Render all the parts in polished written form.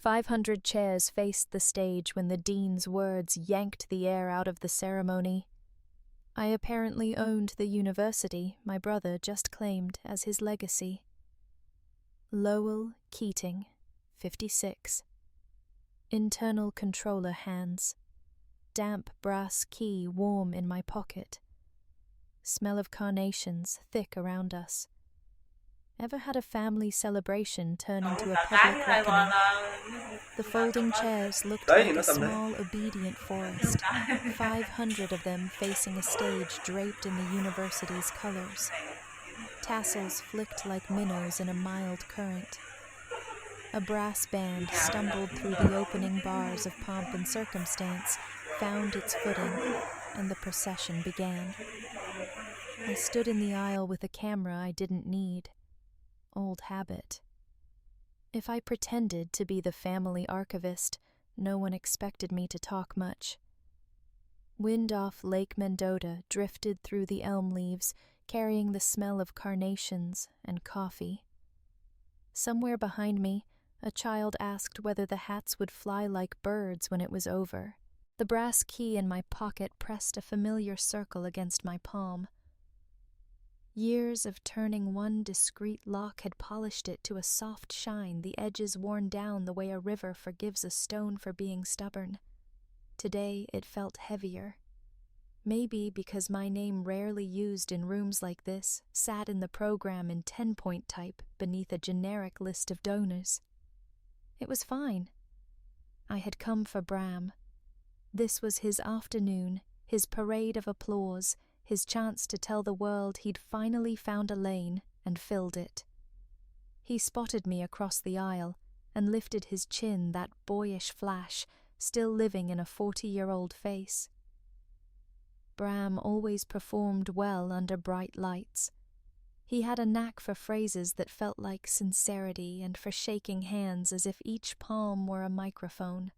500 chairs faced the stage when the dean's words yanked the air out of the ceremony. I apparently owned the university my brother just claimed as his legacy. Lowell Keating, 56. Internal controller hands. Damp brass key warm in my pocket. Smell of carnations thick around us. Ever had a family celebration turn into a public reckoning? The folding chairs looked like a small, obedient forest, 500 of them facing a stage draped in the university's colors. Tassels flicked like minnows in a mild current. A brass band stumbled through the opening bars of pomp and circumstance, found its footing, and the procession began. I stood in the aisle with a camera I didn't need. Old habit. If I pretended to be the family archivist, no one expected me to talk much. Wind off Lake Mendota drifted through the elm leaves, carrying the smell of carnations and coffee. Somewhere behind me, a child asked whether the hats would fly like birds when it was over. The brass key in my pocket pressed a familiar circle against my palm. Years of turning one discreet lock had polished it to a soft shine, the edges worn down the way a river forgives a stone for being stubborn. Today it felt heavier. Maybe because my name, rarely used in rooms like this, sat in the program in 10-point type beneath a generic list of donors. It was fine. I had come for Bram. This was his afternoon, his parade of applause, his chance to tell the world he'd finally found a lane and filled it. He spotted me across the aisle and lifted his chin, that boyish flash, still living in a 40-year-old face. Bram always performed well under bright lights. He had a knack for phrases that felt like sincerity and for shaking hands as if each palm were a microphone.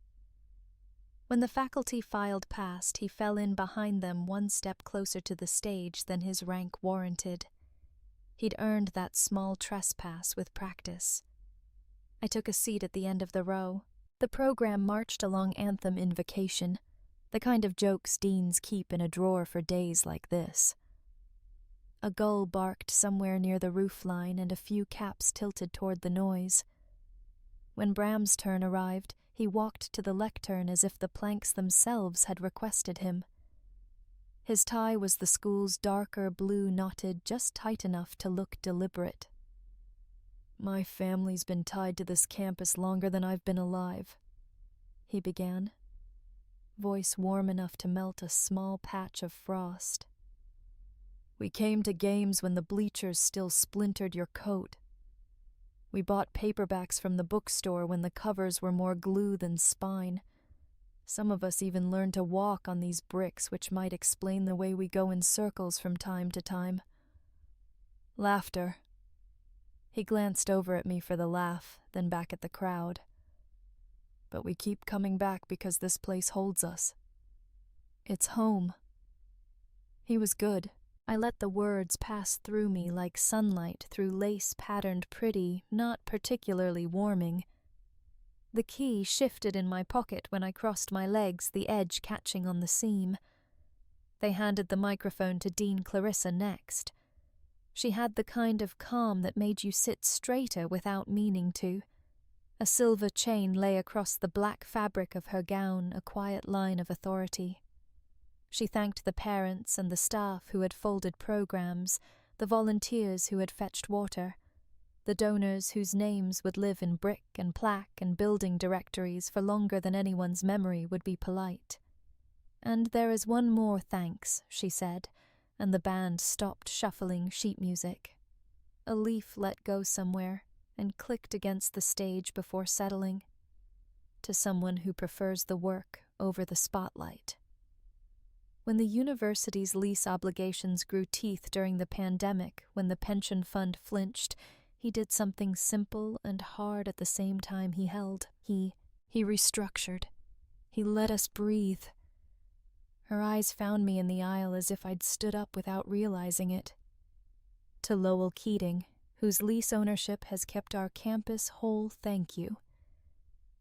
When the faculty filed past, he fell in behind them, one step closer to the stage than his rank warranted. He'd earned that small trespass with practice. I took a seat at the end of the row. The program marched along anthem invocation, the kind of jokes deans keep in a drawer for days like this. A gull barked somewhere near the roofline, and a few caps tilted toward the noise. When Bram's turn arrived, he walked to the lectern as if the planks themselves had requested him. His tie was the school's darker blue, knotted just tight enough to look deliberate. "My family's been tied to this campus longer than I've been alive," he began, voice warm enough to melt a small patch of frost. "We came to games when the bleachers still splintered your coat. We bought paperbacks from the bookstore when the covers were more glue than spine. Some of us even learned to walk on these bricks, which might explain the way we go in circles from time to time. Laughter." He glanced over at me for the laugh, then back at the crowd. "But we keep coming back because this place holds us. It's home." He was good. I let the words pass through me like sunlight through lace-patterned pretty, not particularly warming. The key shifted in my pocket when I crossed my legs, the edge catching on the seam. They handed the microphone to Dean Clarissa next. She had the kind of calm that made you sit straighter without meaning to. A silver chain lay across the black fabric of her gown, a quiet line of authority. She thanked the parents and the staff who had folded programs, the volunteers who had fetched water, the donors whose names would live in brick and plaque and building directories for longer than anyone's memory would be polite. "And there is one more thanks," she said, and the band stopped shuffling sheet music. A leaf let go somewhere and clicked against the stage before settling. To someone who prefers the work over the spotlight. When the university's lease obligations grew teeth during the pandemic, when the pension fund flinched, he did something simple and hard at the same time he held. He restructured. He let us breathe. Her eyes found me in the aisle as if I'd stood up without realizing it. To Lowell Keating, whose lease ownership has kept our campus whole, thank you.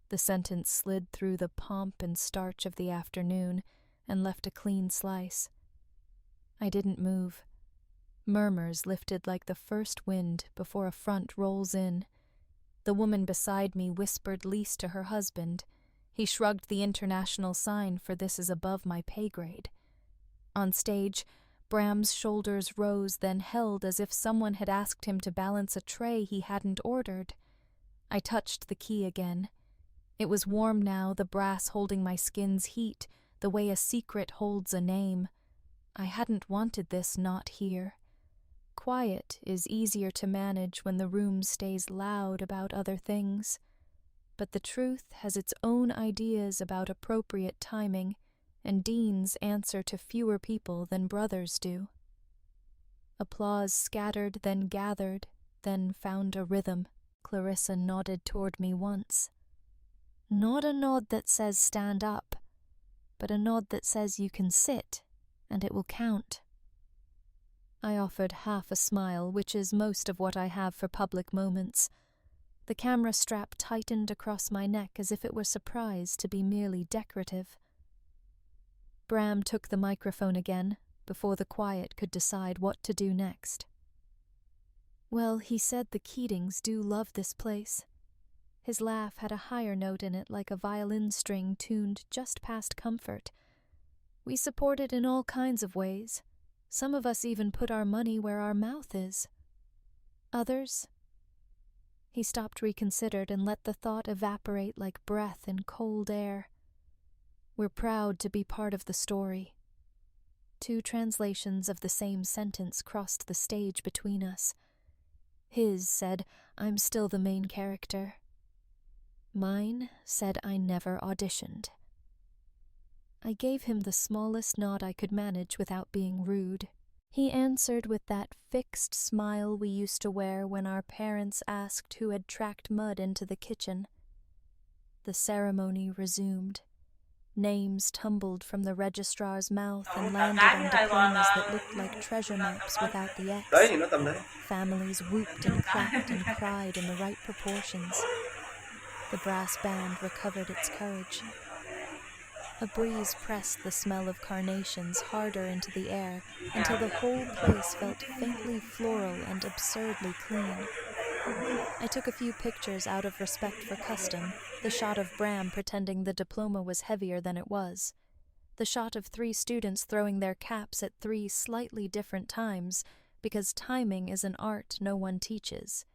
The sentence slid through the pomp and starch of the afternoon and left a clean slice. I didn't move. Murmurs lifted like the first wind before a front rolls in. The woman beside me whispered least to her husband. He shrugged the international sign for this is above my pay grade. On stage, Bram's shoulders rose, then held as if someone had asked him to balance a tray he hadn't ordered. I touched the key again. It was warm now, the brass holding my skin's heat, the way a secret holds a name. I hadn't wanted this not here. Quiet is easier to manage when the room stays loud about other things. But the truth has its own ideas about appropriate timing, and Deans answer to fewer people than brothers do. Applause scattered, then gathered, then found a rhythm. Clarissa nodded toward me once. Not a nod that says stand up, but a nod that says you can sit, and it will count. I offered half a smile, which is most of what I have for public moments. The camera strap tightened across my neck as if it were surprised to be merely decorative. Bram took the microphone again, before the quiet could decide what to do next. Well, he said the Keatings do love this place. His laugh had a higher note in it, like a violin string tuned just past comfort. We support it in all kinds of ways. Some of us even put our money where our mouth is. Others... He stopped, reconsidered, and let the thought evaporate like breath in cold air. We're proud to be part of the story. 2 translations of the same sentence crossed the stage between us. His said, I'm still the main character. Mine said I never auditioned. I gave him the smallest nod I could manage without being rude. He answered with that fixed smile we used to wear when our parents asked who had tracked mud into the kitchen. The ceremony resumed. Names tumbled from the registrar's mouth and landed on diplomas that looked like treasure maps without the X. Families whooped and clapped and cried in the right proportions. The brass band recovered its courage. A breeze pressed the smell of carnations harder into the air until the whole place felt faintly floral and absurdly clean. I took a few pictures out of respect for custom, the shot of Bram pretending the diploma was heavier than it was, the shot of 3 students throwing their caps at 3 slightly different times, because timing is an art no one teaches,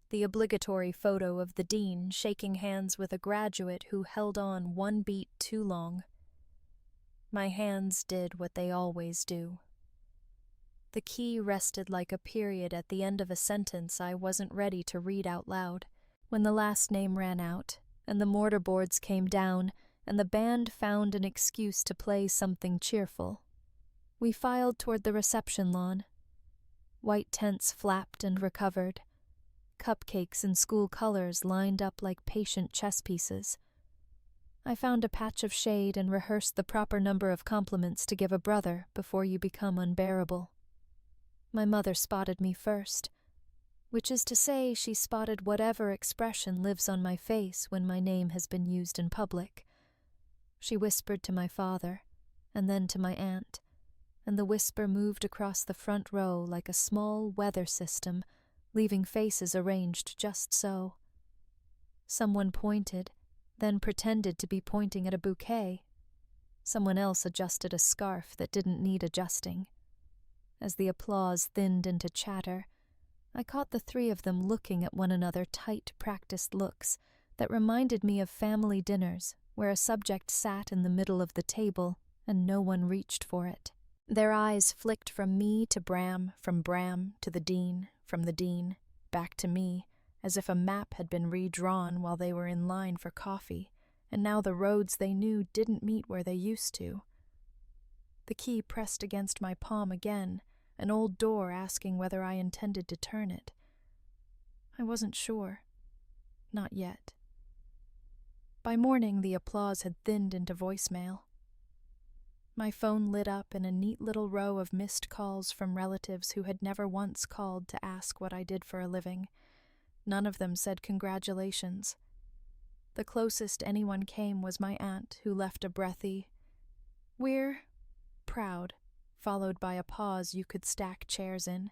the obligatory photo of the dean shaking hands with a graduate who held on 1 beat too long. My hands did what they always do. The key rested like a period at the end of a sentence I wasn't ready to read out loud. When the last name ran out, and the mortarboards came down, and the band found an excuse to play something cheerful, we filed toward the reception lawn. White tents flapped and recovered. Cupcakes in school colors lined up like patient chess pieces. I found a patch of shade and rehearsed the proper number of compliments to give a brother before you become unbearable. My mother spotted me first, which is to say she spotted whatever expression lives on my face when my name has been used in public. She whispered to my father, and then to my aunt, and the whisper moved across the front row like a small weather system, leaving faces arranged just so. Someone pointed, then pretended to be pointing at a bouquet. Someone else adjusted a scarf that didn't need adjusting. As the applause thinned into chatter, I caught the 3 of them looking at one another, tight, practiced looks that reminded me of family dinners where a subject sat in the middle of the table and no one reached for it. Their eyes flicked from me to Bram, from Bram to the dean, from the dean, back to me, as if a map had been redrawn while they were in line for coffee, and now the roads they knew didn't meet where they used to. The key pressed against my palm again, an old door asking whether I intended to turn it. I wasn't sure. Not yet. By morning, the applause had thinned into voicemail. My phone lit up in a neat little row of missed calls from relatives who had never once called to ask what I did for a living. None of them said congratulations. The closest anyone came was my aunt, who left a breathy, "We're proud," followed by a pause you could stack chairs in.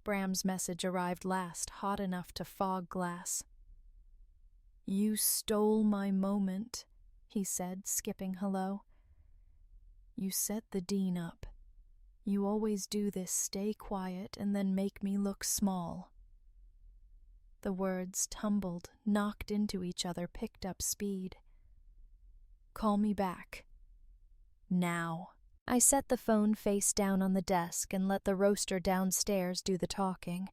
Bram's message arrived last, hot enough to fog glass. "You stole my moment," he said, skipping hello. "You set the dean up. You always do this stay quiet and then make me look small." The words tumbled, knocked into each other, picked up speed. "Call me back. Now." I set the phone face down on the desk and let the roaster downstairs do the talking.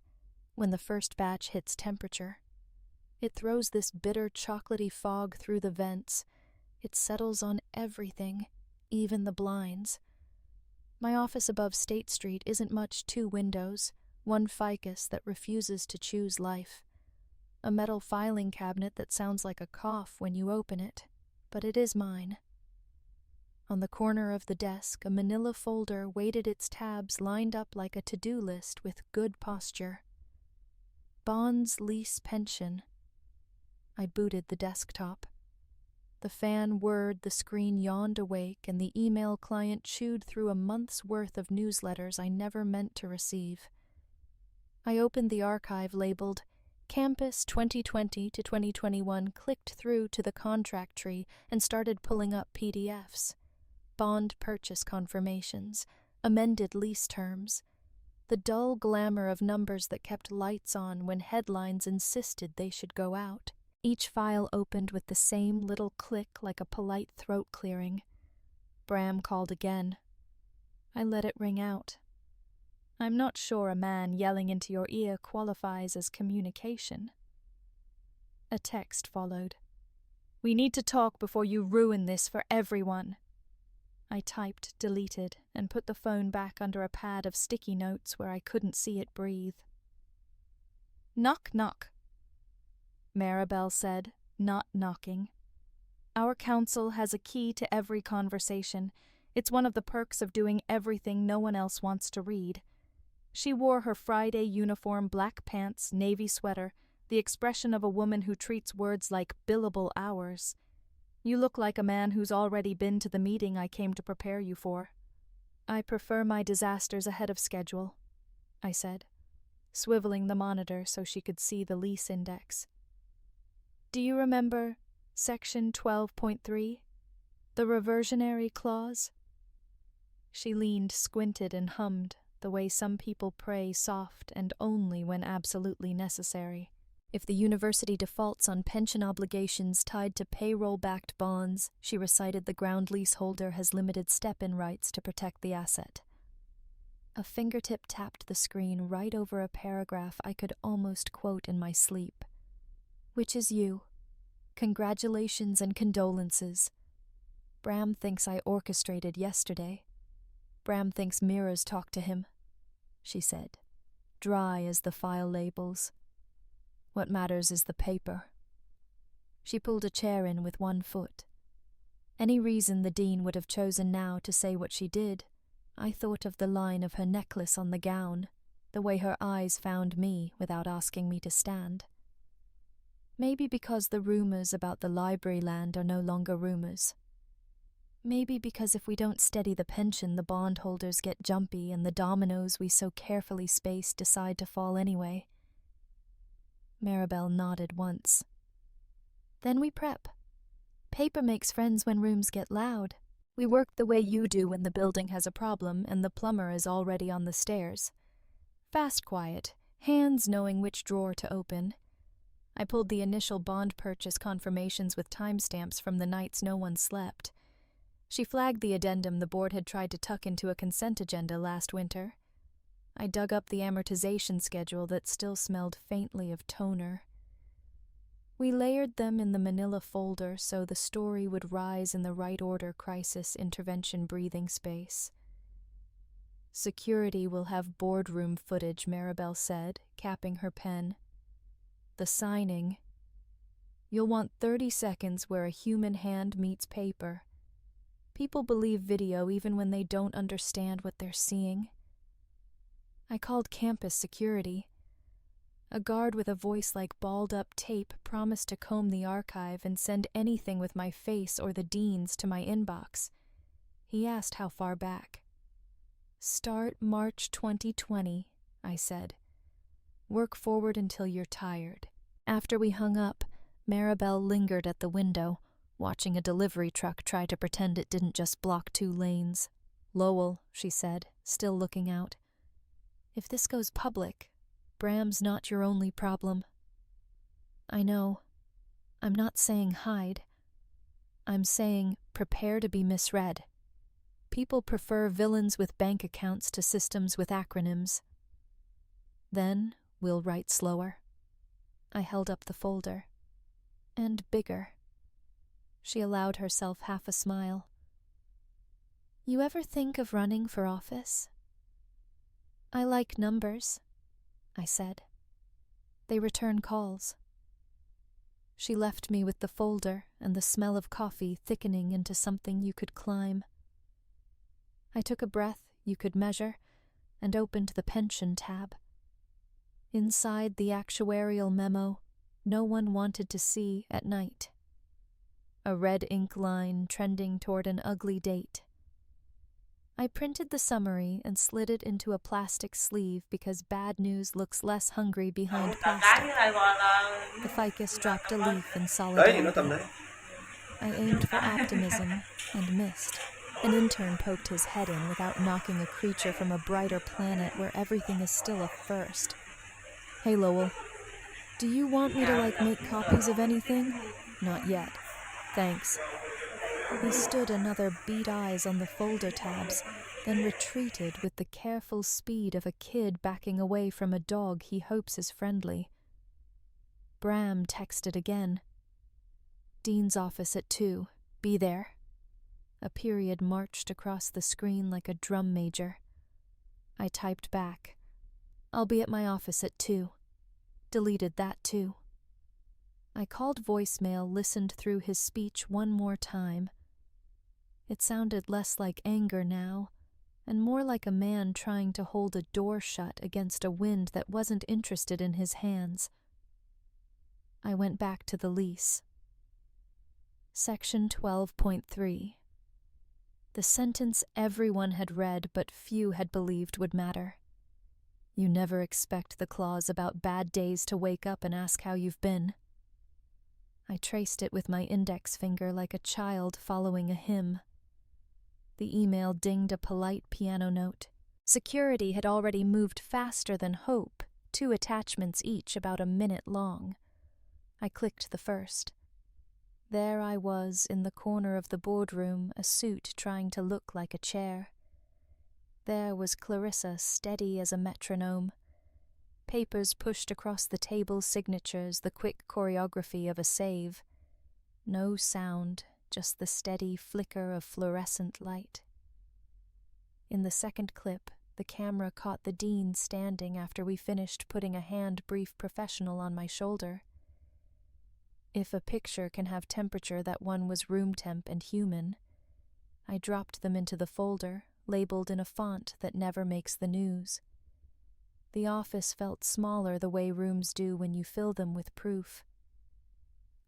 When the first batch hits temperature, it throws this bitter chocolatey fog through the vents. It settles on everything, even the blinds. My office above State Street isn't much, 2 windows, one ficus that refuses to choose life. A metal filing cabinet that sounds like a cough when you open it, but it is mine. On the corner of the desk, a manila folder weighted its tabs lined up like a to-do list with good posture. Bonds, lease, pension. I booted the desktop. The fan whirred, the screen yawned awake, and the email client chewed through a month's worth of newsletters I never meant to receive. I opened the archive labeled Campus 2020 to 2021, clicked through to the contract tree, and started pulling up PDFs. Bond purchase confirmations, amended lease terms, the dull glamour of numbers that kept lights on when headlines insisted they should go out. Each file opened with the same little click like a polite throat clearing. Bram called again. I let it ring out. I'm not sure a man yelling into your ear qualifies as communication. A text followed. "We need to talk before you ruin this for everyone." I typed, deleted, and put the phone back under a pad of sticky notes where I couldn't see it breathe. "Knock, knock," Maribel said, not knocking. "Our council has a key to every conversation. It's one of the perks of doing everything no one else wants to read." She wore her Friday uniform, black pants, navy sweater, the expression of a woman who treats words like billable hours. "You look like a man who's already been to the meeting I came to prepare you for." "I prefer my disasters ahead of schedule," I said, swiveling the monitor so she could see the lease index. "Do you remember Section 12.3? The reversionary clause?" She leaned, squinted, and hummed, the way some people pray soft and only when absolutely necessary. "If the university defaults on pension obligations tied to payroll-backed bonds," she recited, "the ground leaseholder has limited step-in rights to protect the asset." A fingertip tapped the screen right over a paragraph I could almost quote in my sleep. "Which is you. Congratulations and condolences. Bram thinks I orchestrated yesterday. Bram thinks mirrors talk to him," she said, dry as the file labels. "What matters is the paper." She pulled a chair in with one foot. Any reason the dean would have chosen now to say what she did, I thought of the line of her necklace on the gown, the way her eyes found me without asking me to stand. Maybe because the rumors about the library land are no longer rumors. Maybe because if we don't steady the pension, the bondholders get jumpy and the dominoes we so carefully spaced decide to fall anyway. Maribel nodded once. "Then we prep. Paper makes friends when rooms get loud. We work the way you do when the building has a problem and the plumber is already on the stairs. Fast quiet, hands knowing which drawer to open." I pulled the initial bond purchase confirmations with timestamps from the nights no one slept. She flagged the addendum the board had tried to tuck into a consent agenda last winter. I dug up the amortization schedule that still smelled faintly of toner. We layered them in the manila folder so the story would rise in the right order crisis intervention breathing space. "Security will have boardroom footage," Maribel said, capping her pen. "The signing. You'll want 30 seconds where a human hand meets paper. People believe video even when they don't understand what they're seeing." I called campus security. A guard with a voice like balled-up tape promised to comb the archive and send anything with my face or the dean's to my inbox. He asked how far back. "Start March 2020, I said. "Work forward until you're tired." After we hung up, Maribel lingered at the window, watching a delivery truck try to pretend it didn't just block 2 lanes. "Lowell," she said, still looking out. "If this goes public, Bram's not your only problem." "I know. I'm not saying hide. I'm saying prepare to be misread. People prefer villains with bank accounts to systems with acronyms. Then we'll write slower." I held up the folder. "And bigger." She allowed herself half a smile. "You ever think of running for office?" "I like numbers," I said. "They return calls." She left me with the folder and the smell of coffee thickening into something you could climb. I took a breath you could measure and opened the pension tab. Inside the actuarial memo, no one wanted to see at night. A red ink line trending toward an ugly date. I printed the summary and slid it into a plastic sleeve because bad news looks less hungry behind plastic. The ficus dropped a leaf in solidarity. I aimed for optimism and missed. An intern poked his head in without knocking a creature from a brighter planet where everything is still a first. "Hey, Lowell. Do you want me to, make copies of anything?" "Not yet. Thanks." He stood another beat eyes on the folder tabs, then retreated with the careful speed of a kid backing away from a dog he hopes is friendly. Bram texted again. "Dean's office at 2. Be there." A period marched across the screen like a drum major. I typed back. "I'll be at my office at 2. Deleted that too. I called voicemail, listened through his speech one more time. It sounded less like anger now, and more like a man trying to hold a door shut against a wind that wasn't interested in his hands. I went back to the lease. Section 12.3. The sentence everyone had read but few had believed would matter. You never expect the clause about bad days to wake up and ask how you've been. I traced it with my index finger like a child following a hymn. The email dinged a polite piano note. Security had already moved faster than hope, 2 attachments each about a minute long. I clicked the first. There I was in the corner of the boardroom, a suit trying to look like a chair. There was Clarissa, steady as a metronome. Papers pushed across the table, signatures, the quick choreography of a save. No sound, just the steady flicker of fluorescent light. In the second clip, the camera caught the dean standing after we finished putting a hand-brief professional on my shoulder. If a picture can have temperature, that one was room temp and human. I dropped them into the folder, labeled in a font that never makes the news. The office felt smaller the way rooms do when you fill them with proof.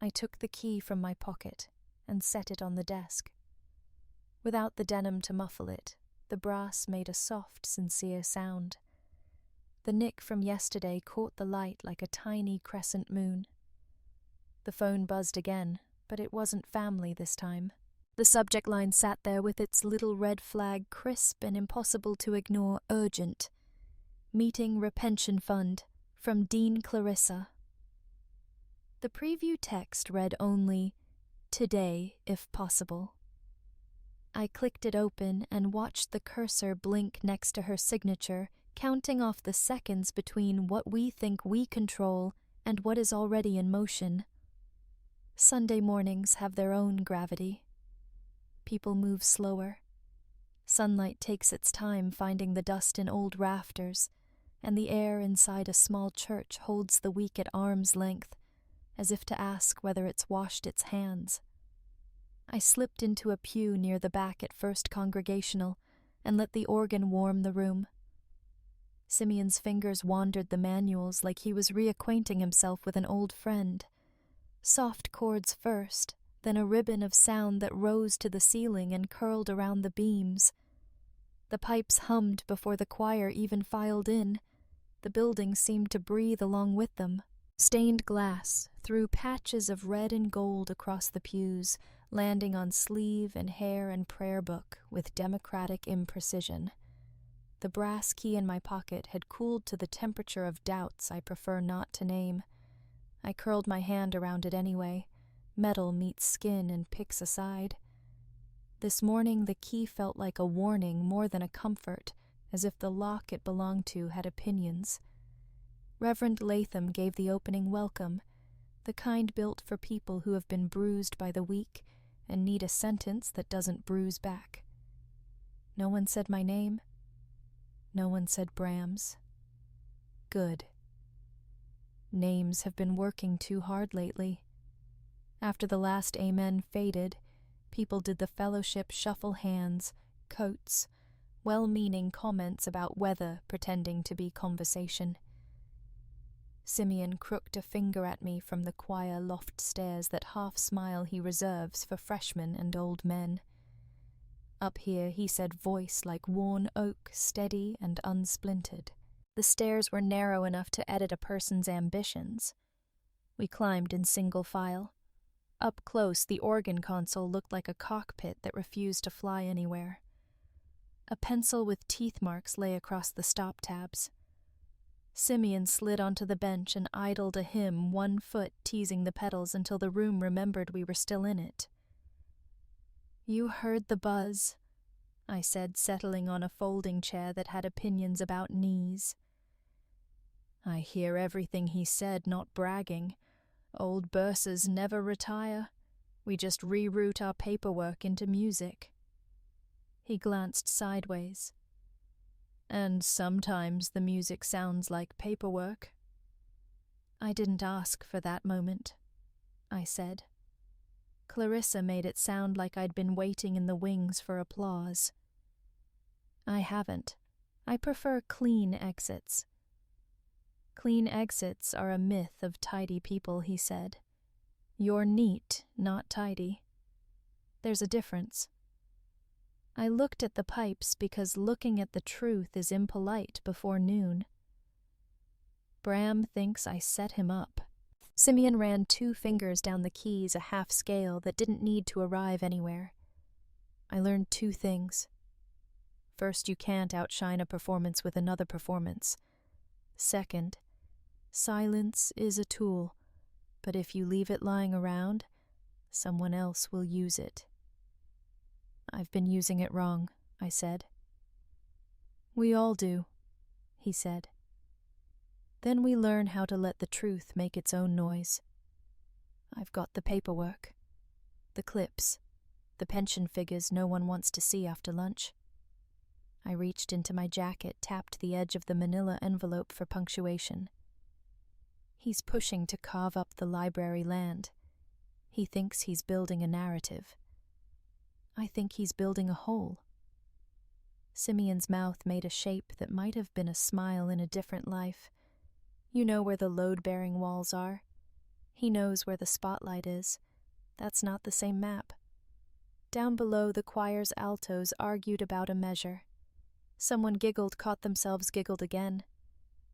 I took the key from my pocket and set it on the desk. Without the denim to muffle it, the brass made a soft, sincere sound. The nick from yesterday caught the light like a tiny crescent moon. The phone buzzed again, but it wasn't family this time. The subject line sat there with its little red flag, crisp and impossible to ignore, urgent. Meeting Repension Fund, from Dean Clarissa. The preview text read only, "Today, if possible." I clicked it open and watched the cursor blink next to her signature, counting off the seconds between what we think we control and what is already in motion. Sunday mornings have their own gravity. People move slower. Sunlight takes its time finding the dust in old rafters, and the air inside a small church holds the week at arm's length, as if to ask whether it's washed its hands. I slipped into a pew near the back at First Congregational and let the organ warm the room. Simeon's fingers wandered the manuals like he was reacquainting himself with an old friend. Soft chords first, then a ribbon of sound that rose to the ceiling and curled around the beams. The pipes hummed before the choir even filed in. The building seemed to breathe along with them. Stained glass threw patches of red and gold across the pews, landing on sleeve and hair and prayer book with democratic imprecision. The brass key in my pocket had cooled to the temperature of doubts I prefer not to name. I curled my hand around it anyway. Metal meets skin and picks a side. This morning the key felt like a warning more than a comfort, as if the lock it belonged to had opinions. Reverend Latham gave the opening welcome, the kind built for people who have been bruised by the weak and need a sentence that doesn't bruise back. No one said my name. No one said Bram's. Good. Names have been working too hard lately. After the last amen faded, people did the fellowship shuffle hands, coats, well-meaning comments about weather pretending to be conversation. Simeon crooked a finger at me from the choir loft stairs, that half-smile he reserves for freshmen and old men. Up here he said, voice like worn oak, steady and unsplintered. The stairs were narrow enough to edit a person's ambitions. We climbed in single file. Up close, the organ console looked like a cockpit that refused to fly anywhere. A pencil with teeth marks lay across the stop tabs. Simeon slid onto the bench and idled a hymn, one foot teasing the pedals until the room remembered we were still in it. You heard the buzz, I said, settling on a folding chair that had opinions about knees. I hear everything he said, not bragging. Old bursars never retire. We just reroute our paperwork into music. He glanced sideways. And sometimes the music sounds like paperwork. I didn't ask for that moment, I said. Clarissa made it sound like I'd been waiting in the wings for applause. I haven't. I prefer clean exits. Clean exits are a myth of tidy people, he said. You're neat, not tidy. There's a difference. I looked at the pipes because looking at the truth is impolite before noon. Bram thinks I set him up. Simeon ran 2 fingers down the keys, a half scale that didn't need to arrive anywhere. I learned 2 things. First, you can't outshine a performance with another performance. Second, silence is a tool, but if you leave it lying around, someone else will use it. I've been using it wrong, I said. We all do, he said. Then we learn how to let the truth make its own noise. I've got the paperwork, the clips, the pension figures no one wants to see after lunch. I reached into my jacket, tapped the edge of the manila envelope for punctuation. He's pushing to carve up the library land. He thinks he's building a narrative. I think he's building a hole. Simeon's mouth made a shape that might have been a smile in a different life. You know where the load-bearing walls are. He knows where the spotlight is. That's not the same map. Down below, the choir's altos argued about a measure. Someone giggled, caught themselves, giggled again.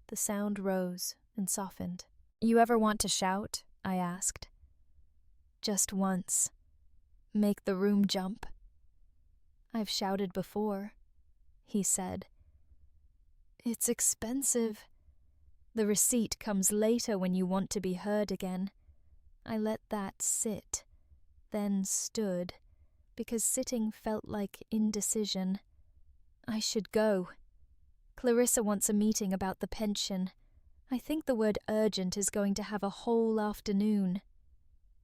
The sound rose and softened. You ever want to shout? I asked. Just once. Make the room jump. I've shouted before, he said. It's expensive. The receipt comes later when you want to be heard again. I let that sit, then stood, because sitting felt like indecision. I should go. Clarissa wants a meeting about the pension. I think the word urgent is going to have a whole afternoon.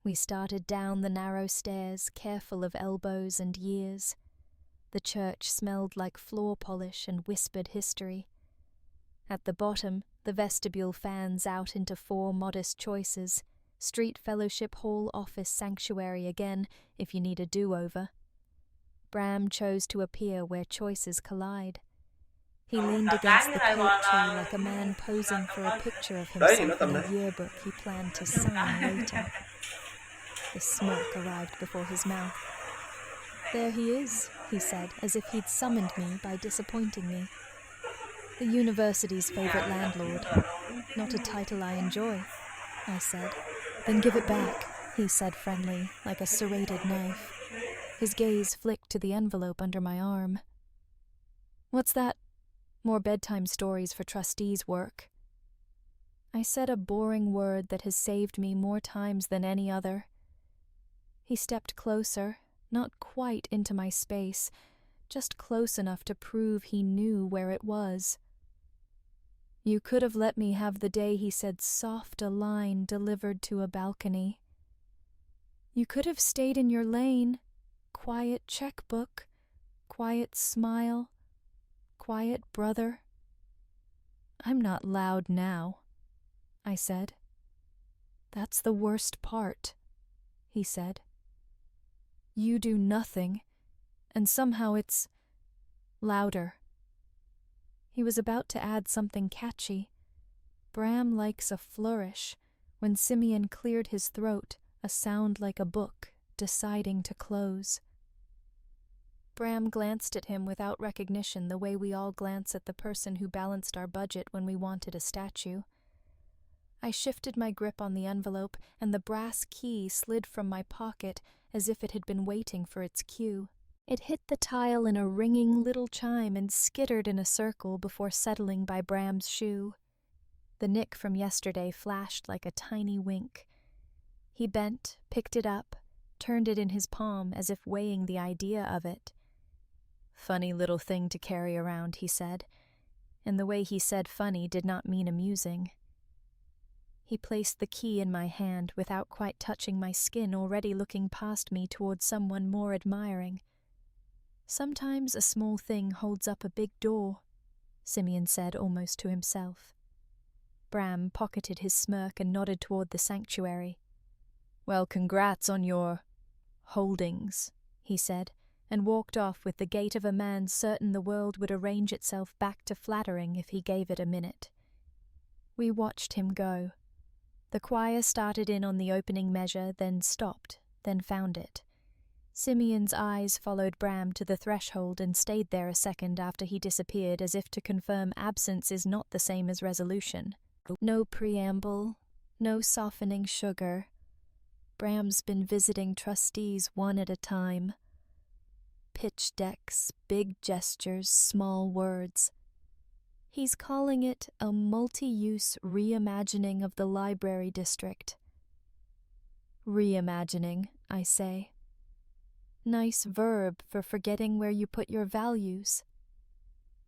We started down the narrow stairs, careful of elbows and years. The church smelled like floor polish and whispered history. At the bottom, the vestibule fans out into 4 modest choices. Street Fellowship Hall office sanctuary again, if you need a do-over. Bram chose to appear where choices collide. He leaned against the coat tree like a man posing for a picture of Đấy thì nó himself tầm in đấy. a yearbook he planned to sign later. The smirk arrived before his mouth. "There he is," he said, as if he'd summoned me by disappointing me. "The university's favorite landlord. Not a title I enjoy," I said. "Then give it back," he said friendly, like a serrated knife. His gaze flicked to the envelope under my arm. "What's that?" "More bedtime stories for trustees' work." I said a boring word that has saved me more times than any other. He stepped closer, not quite into my space, just close enough to prove he knew where it was. "You could have let me have the day," he said, soft a line delivered to a balcony. "You could have stayed in your lane. Quiet checkbook, quiet smile, quiet brother." "I'm not loud now," I said. "That's the worst part," he said. "You do nothing, and somehow it's louder." He was about to add something catchy. Bram likes a flourish, when Simeon cleared his throat, a sound like a book, deciding to close. Bram glanced at him without recognition, the way we all glance at the person who balanced our budget when we wanted a statue. I shifted my grip on the envelope, and the brass key slid from my pocket as if it had been waiting for its cue. It hit the tile in a ringing little chime and skittered in a circle before settling by Bram's shoe. The nick from yesterday flashed like a tiny wink. He bent, picked it up, turned it in his palm as if weighing the idea of it. "Funny little thing to carry around," he said, and the way he said funny did not mean amusing. He placed the key in my hand without quite touching my skin, already looking past me toward someone more admiring. "Sometimes a small thing holds up a big door," Simeon said almost to himself. Bram pocketed his smirk and nodded toward the sanctuary. "Well, congrats on your holdings," he said, and walked off with the gait of a man certain the world would arrange itself back to flattering if he gave it a minute. We watched him go. The choir started in on the opening measure, then stopped, then found it. Simeon's eyes followed Bram to the threshold and stayed there a second after he disappeared, as if to confirm absence is not the same as resolution. No preamble, no softening sugar. Bram's been visiting trustees one at a time. Pitch decks, big gestures, small words. He's calling it a multi-use reimagining of the library district. Reimagining, I say. Nice verb for forgetting where you put your values.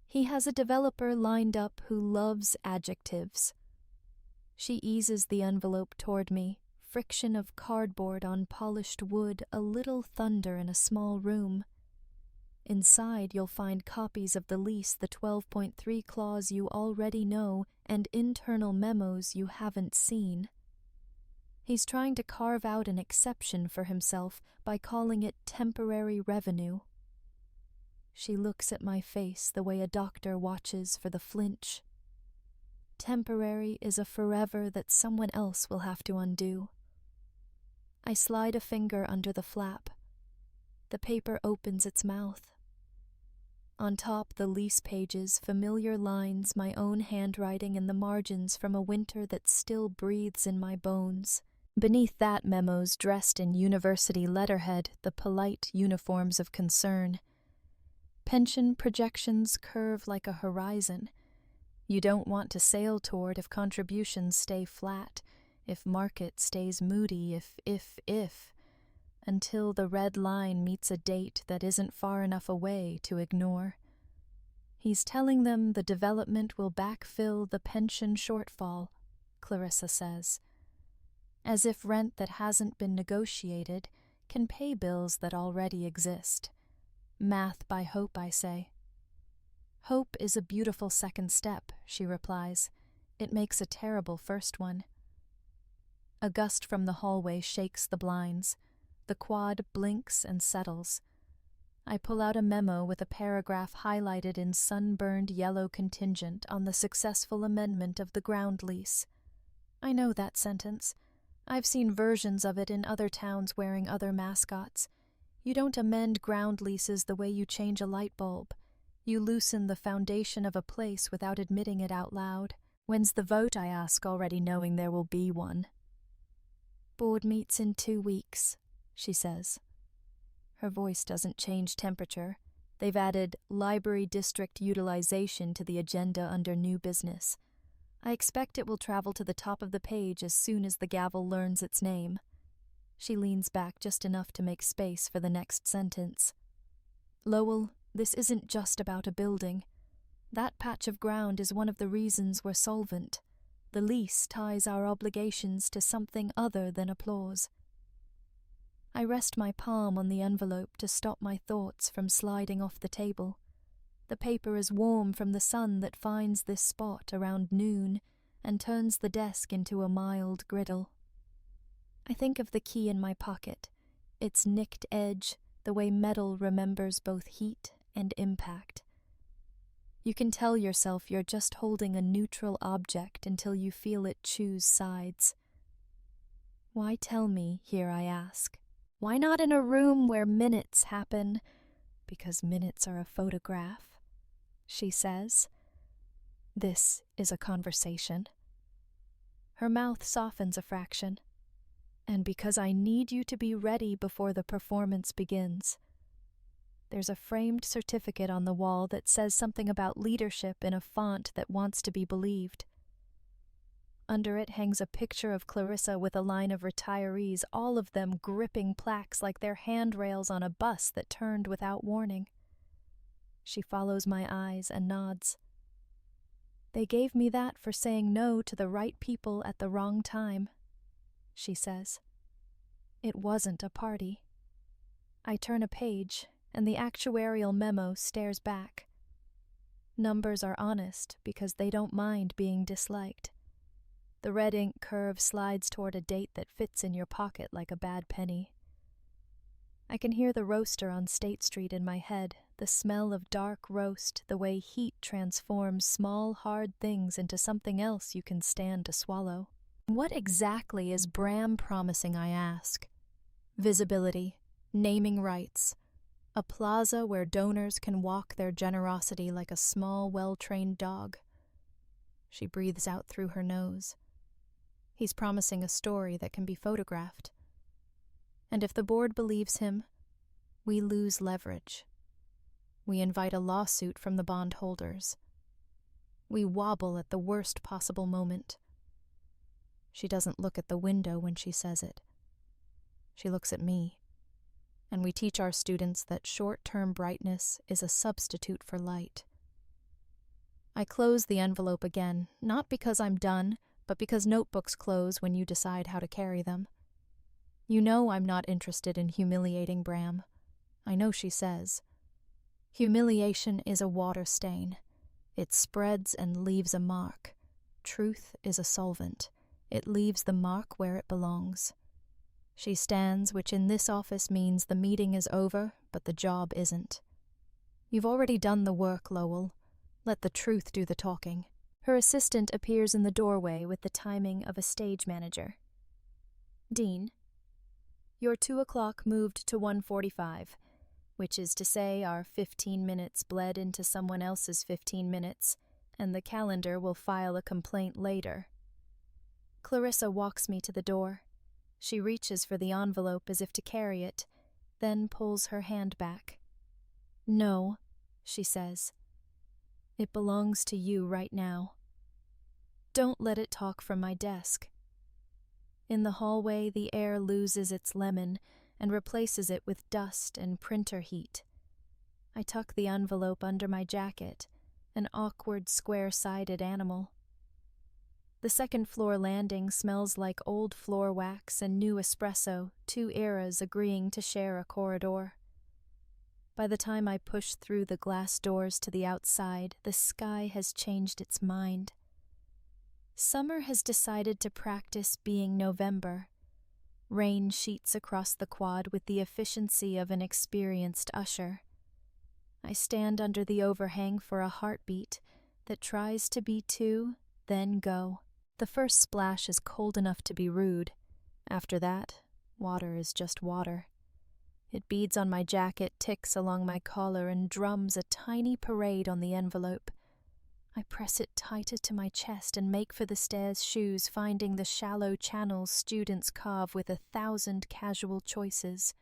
He has a developer lined up who loves adjectives. She eases the envelope toward me, friction of cardboard on polished wood, a little thunder in a small room. Inside you'll find copies of the lease, the 12.3 clause you already know, and internal memos you haven't seen. He's trying to carve out an exception for himself by calling it temporary revenue. She looks at my face the way a doctor watches for the flinch. Temporary is a forever that someone else will have to undo. I slide a finger under the flap. The paper opens its mouth. On top, the lease pages, familiar lines, my own handwriting in the margins from a winter that still breathes in my bones. Beneath that, memos dressed in university letterhead, the polite uniforms of concern. Pension projections curve like a horizon. You don't want to sail toward if contributions stay flat, if market stays moody, if, until the red line meets a date that isn't far enough away to ignore. He's telling them the development will backfill the pension shortfall, Clarissa says. As if rent that hasn't been negotiated can pay bills that already exist. Math by hope, I say. Hope is a beautiful second step, she replies. It makes a terrible first one. A gust from the hallway shakes the blinds. The quad blinks and settles. I pull out a memo with a paragraph highlighted in sunburned yellow contingent on the successful amendment of the ground lease. I know that sentence. I've seen versions of it in other towns wearing other mascots. You don't amend ground leases the way you change a light bulb. You loosen the foundation of a place without admitting it out loud. When's the vote, I ask, already knowing there will be one. Board meets in 2 weeks, she says. Her voice doesn't change temperature. They've added library district utilization to the agenda under new business. I expect it will travel to the top of the page as soon as the gavel learns its name. She leans back just enough to make space for the next sentence. Lowell, this isn't just about a building. That patch of ground is one of the reasons we're solvent. The lease ties our obligations to something other than applause. I rest my palm on the envelope to stop my thoughts from sliding off the table. The paper is warm from the sun that finds this spot around noon and turns the desk into a mild griddle. I think of the key in my pocket, its nicked edge, the way metal remembers both heat and impact. You can tell yourself you're just holding a neutral object until you feel it choose sides. Why tell me, here I ask? Why not in a room where minutes happen? Because minutes are a photograph, she says. This is a conversation. Her mouth softens a fraction. And because I need you to be ready before the performance begins. There's a framed certificate on the wall that says something about leadership in a font that wants to be believed. Under it hangs a picture of Clarissa with a line of retirees, all of them gripping plaques like they're handrails on a bus that turned without warning. She follows my eyes and nods. They gave me that for saying no to the right people at the wrong time, she says. It wasn't a party. I turn a page, and the actuarial memo stares back. Numbers are honest because they don't mind being disliked. The red ink curve slides toward a date that fits in your pocket like a bad penny. I can hear the roaster on State Street in my head, the smell of dark roast, the way heat transforms small, hard things into something else you can stand to swallow. What exactly is Bram promising, I ask? Visibility, naming rights, a plaza where donors can walk their generosity like a small, well-trained dog. She breathes out through her nose. He's promising a story that can be photographed. And if the board believes him, we lose leverage. We invite a lawsuit from the bondholders. We wobble at the worst possible moment. She doesn't look at the window when she says it. She looks at me. And we teach our students that short-term brightness is a substitute for light. I close the envelope again, not because I'm done, but because notebooks close when you decide how to carry them. You know I'm not interested in humiliating Bram. I know she says. Humiliation is a water stain. It spreads and leaves a mark. Truth is a solvent. It leaves the mark where it belongs. She stands, which in this office means the meeting is over, but the job isn't. You've already done the work, Lowell. Let the truth do the talking. Her assistant appears in the doorway with the timing of a stage manager. Dean, your 2 o'clock moved to 1:45, which is to say our 15 minutes bled into someone else's 15 minutes, and the calendar will file a complaint later. Clarissa walks me to the door. She reaches for the envelope as if to carry it, then pulls her hand back. No, she says. It belongs to you right now. Don't let it talk from my desk. In the hallway, the air loses its lemon and replaces it with dust and printer heat. I tuck the envelope under my jacket, an awkward square-sided animal. The second-floor landing smells like old floor wax and new espresso, 2 eras agreeing to share a corridor. By the time I push through the glass doors to the outside, the sky has changed its mind. Summer has decided to practice being November. Rain sheets across the quad with the efficiency of an experienced usher. I stand under the overhang for a heartbeat that tries to be two, then go. The first splash is cold enough to be rude. After that, water is just water. It beads on my jacket, ticks along my collar, and drums a tiny parade on the envelope. I press it tighter to my chest and make for the stairs' shoes, finding the shallow channels students carve with 1,000 casual choices.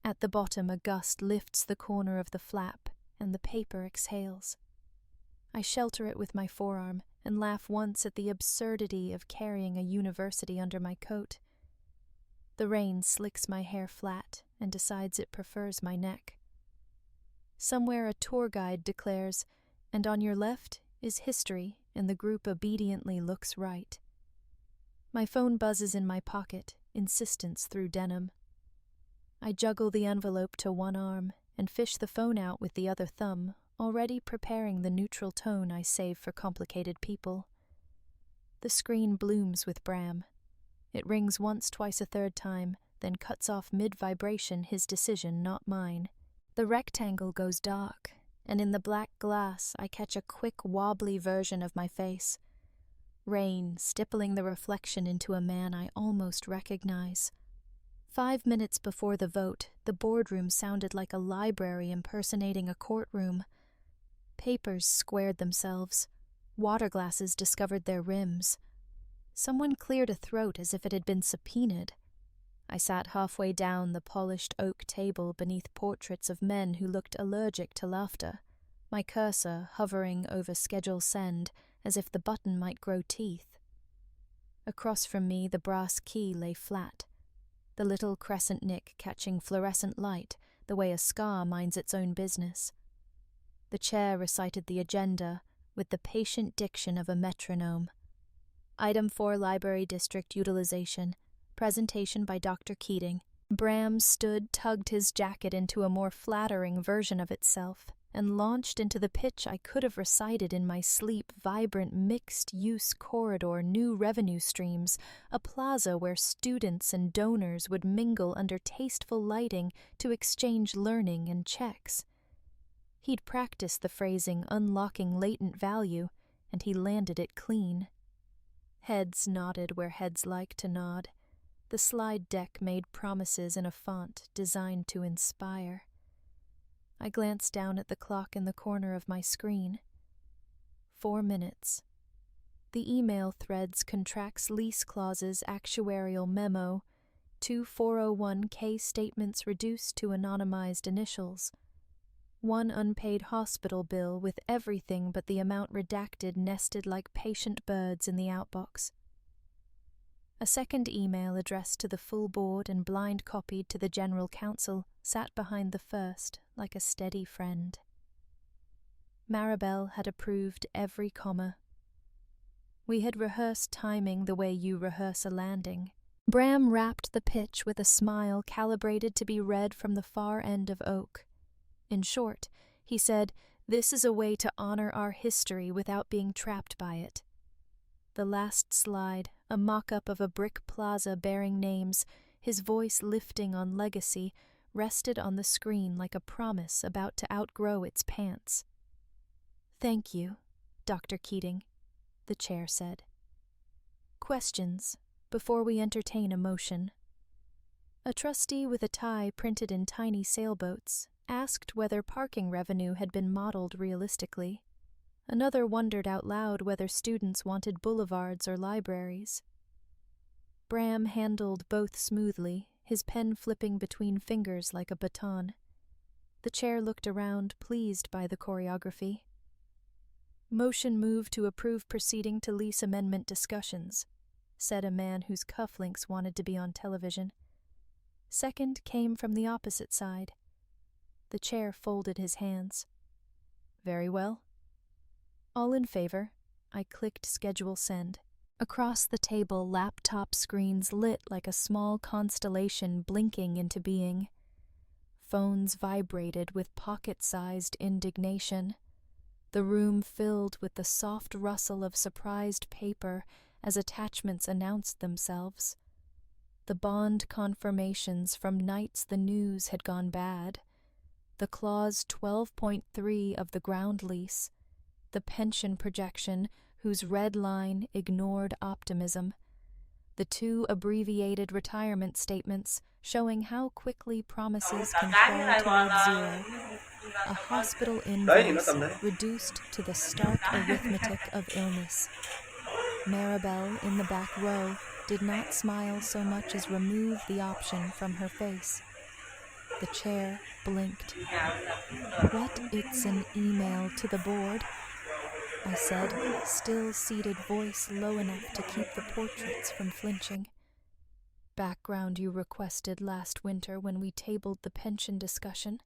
At the bottom, a gust lifts the corner of the flap, and the paper exhales. I shelter it with my forearm and laugh once at the absurdity of carrying a university under my coat. The rain slicks my hair flat and decides it prefers my neck. Somewhere a tour guide declares, "And on your left is history," and the group obediently looks right. My phone buzzes in my pocket, insistence through denim. I juggle the envelope to one arm and fish the phone out with the other thumb, already preparing the neutral tone I save for complicated people. The screen blooms with Bram. It rings once, twice, a third time, then cuts off mid-vibration, his decision, not mine. The rectangle goes dark, and in the black glass I catch a quick, wobbly version of my face. Rain stippling the reflection into a man I almost recognize. 5 minutes before the vote, the boardroom sounded like a library impersonating a courtroom. Papers squared themselves. Water glasses discovered their rims. Someone cleared a throat as if it had been subpoenaed. I sat halfway down the polished oak table beneath portraits of men who looked allergic to laughter, my cursor hovering over Schedule Send as if the button might grow teeth. Across from me, the brass key lay flat, the little crescent nick catching fluorescent light the way a scar minds its own business. The chair recited the agenda with the patient diction of a metronome. Item 4, Library District Utilization. Presentation by Dr. Keating. Bram stood, tugged his jacket into a more flattering version of itself, and launched into the pitch I could have recited in my sleep: vibrant mixed-use corridor, new revenue streams, a plaza where students and donors would mingle under tasteful lighting to exchange learning and checks. He'd practiced the phrasing unlocking latent value, and he landed it clean. Heads nodded where heads like to nod. The slide deck made promises in a font designed to inspire. I glanced down at the clock in the corner of my screen. 4 minutes. The email threads contracts lease clauses actuarial memo, 2 401k statements reduced to anonymized initials, 1 unpaid hospital bill with everything but the amount redacted nested like patient birds in the outbox. A second email addressed to the full board and blind copied to the general counsel sat behind the first like a steady friend. Maribel had approved every comma. We had rehearsed timing the way you rehearse a landing. Bram wrapped the pitch with a smile calibrated to be read from the far end of oak. In short, he said, "This is a way to honor our history without being trapped by it." The last slide, a mock-up of a brick plaza bearing names, his voice lifting on legacy, rested on the screen like a promise about to outgrow its pants. "Thank you, Dr. Keating," the chair said. "Questions before we entertain a motion." A trustee with a tie printed in tiny sailboats asked whether parking revenue had been modeled realistically. Another wondered out loud whether students wanted boulevards or libraries. Bram handled both smoothly, his pen flipping between fingers like a baton. The chair looked around, pleased by the choreography. "Motion moved to approve proceeding to lease amendment discussions," said a man whose cufflinks wanted to be on television. Second came from the opposite side. The chair folded his hands. "Very well." "All in favor." I clicked Schedule Send. Across the table, laptop screens lit like a small constellation blinking into being. Phones vibrated with pocket-sized indignation. The room filled with the soft rustle of surprised paper as attachments announced themselves. The bond confirmations from nights the news had gone bad. the clause 12.3 of the ground lease, the pension projection whose red line ignored optimism, the 2 abbreviated retirement statements showing how quickly promises can fall toward zero, a hospital invoice reduced to the stark arithmetic of illness. Maribel, in the back row, did not smile so much as remove the option from her face. The chair blinked. "What, it's an email to the board?" I said, still seated, voice low enough to keep the portraits from flinching. "Background you requested last winter when we tabled the pension discussion.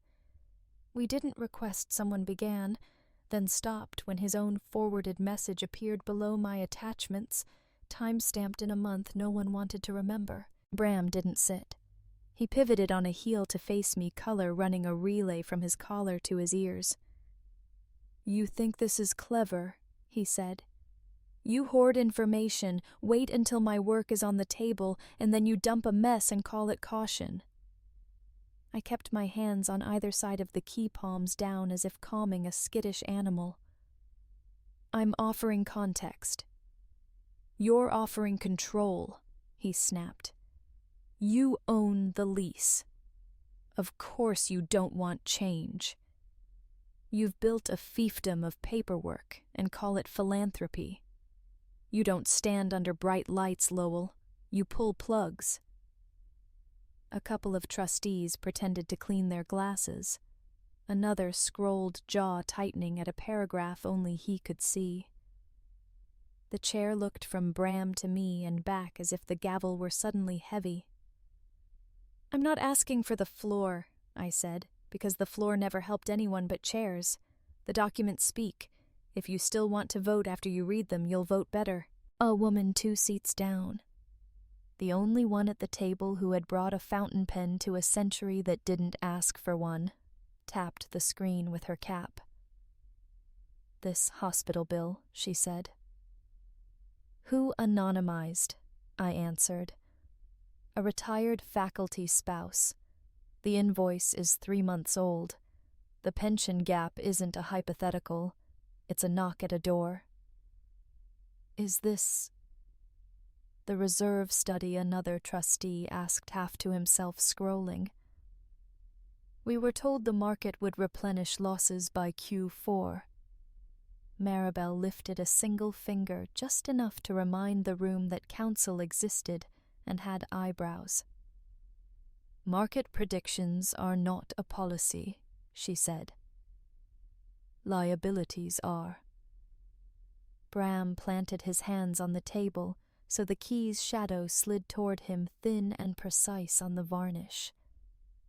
We didn't request someone began, then stopped when his own forwarded message appeared below my attachments, time-stamped in a month no one wanted to remember." Bram didn't sit. He pivoted on a heel to face me, color running a relay from his collar to his ears. "You think this is clever," he said. "You hoard information, wait until my work is on the table, and then you dump a mess and call it caution." I kept my hands on either side of the key palms down as if calming a skittish animal. "I'm offering context." "You're offering control," he snapped. "You own the lease. Of course you don't want change. You've built a fiefdom of paperwork and call it philanthropy. You don't stand under bright lights, Lowell. You pull plugs." A couple of trustees pretended to clean their glasses. Another scrolled, jaw tightening at a paragraph only he could see. The chair looked from Bram to me and back as if the gavel were suddenly heavy. "I'm not asking for the floor," I said, "because the floor never helped anyone but chairs. The documents speak. If you still want to vote after you read them, you'll vote better." A woman 2 seats down, the only one at the table who had brought a fountain pen to a century that didn't ask for one, tapped the screen with her cap. "This hospital bill," she said. "Who anonymized?" I answered. "A retired faculty spouse. The invoice is 3 months old. The pension gap isn't a hypothetical. It's a knock at a door." "Is this the reserve study?" another trustee asked, half to himself, scrolling. "We were told the market would replenish losses by Q4. Maribel lifted a single finger, just enough to remind the room that counsel existed and had eyebrows. "Market predictions are not a policy," she said. "Liabilities are." Bram planted his hands on the table, so the key's shadow slid toward him, thin and precise on the varnish.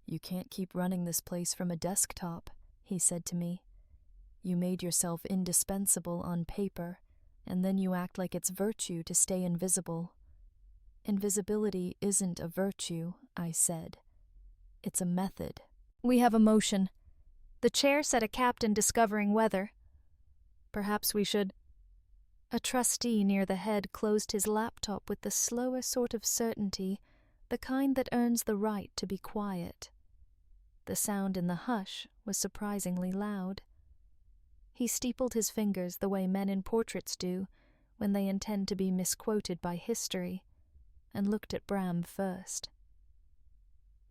"You can't keep running this place from a desktop," he said to me. "You made yourself indispensable on paper, and then you act like it's virtue to stay invisible." "Invisibility isn't a virtue," I said. "It's a method." "We have a motion. The chair said a captain discovering weather. Perhaps we should—" A trustee near the head closed his laptop with the slower sort of certainty, the kind that earns the right to be quiet. The sound in the hush was surprisingly loud. He steepled his fingers the way men in portraits do when they intend to be misquoted by history, and looked at Bram first.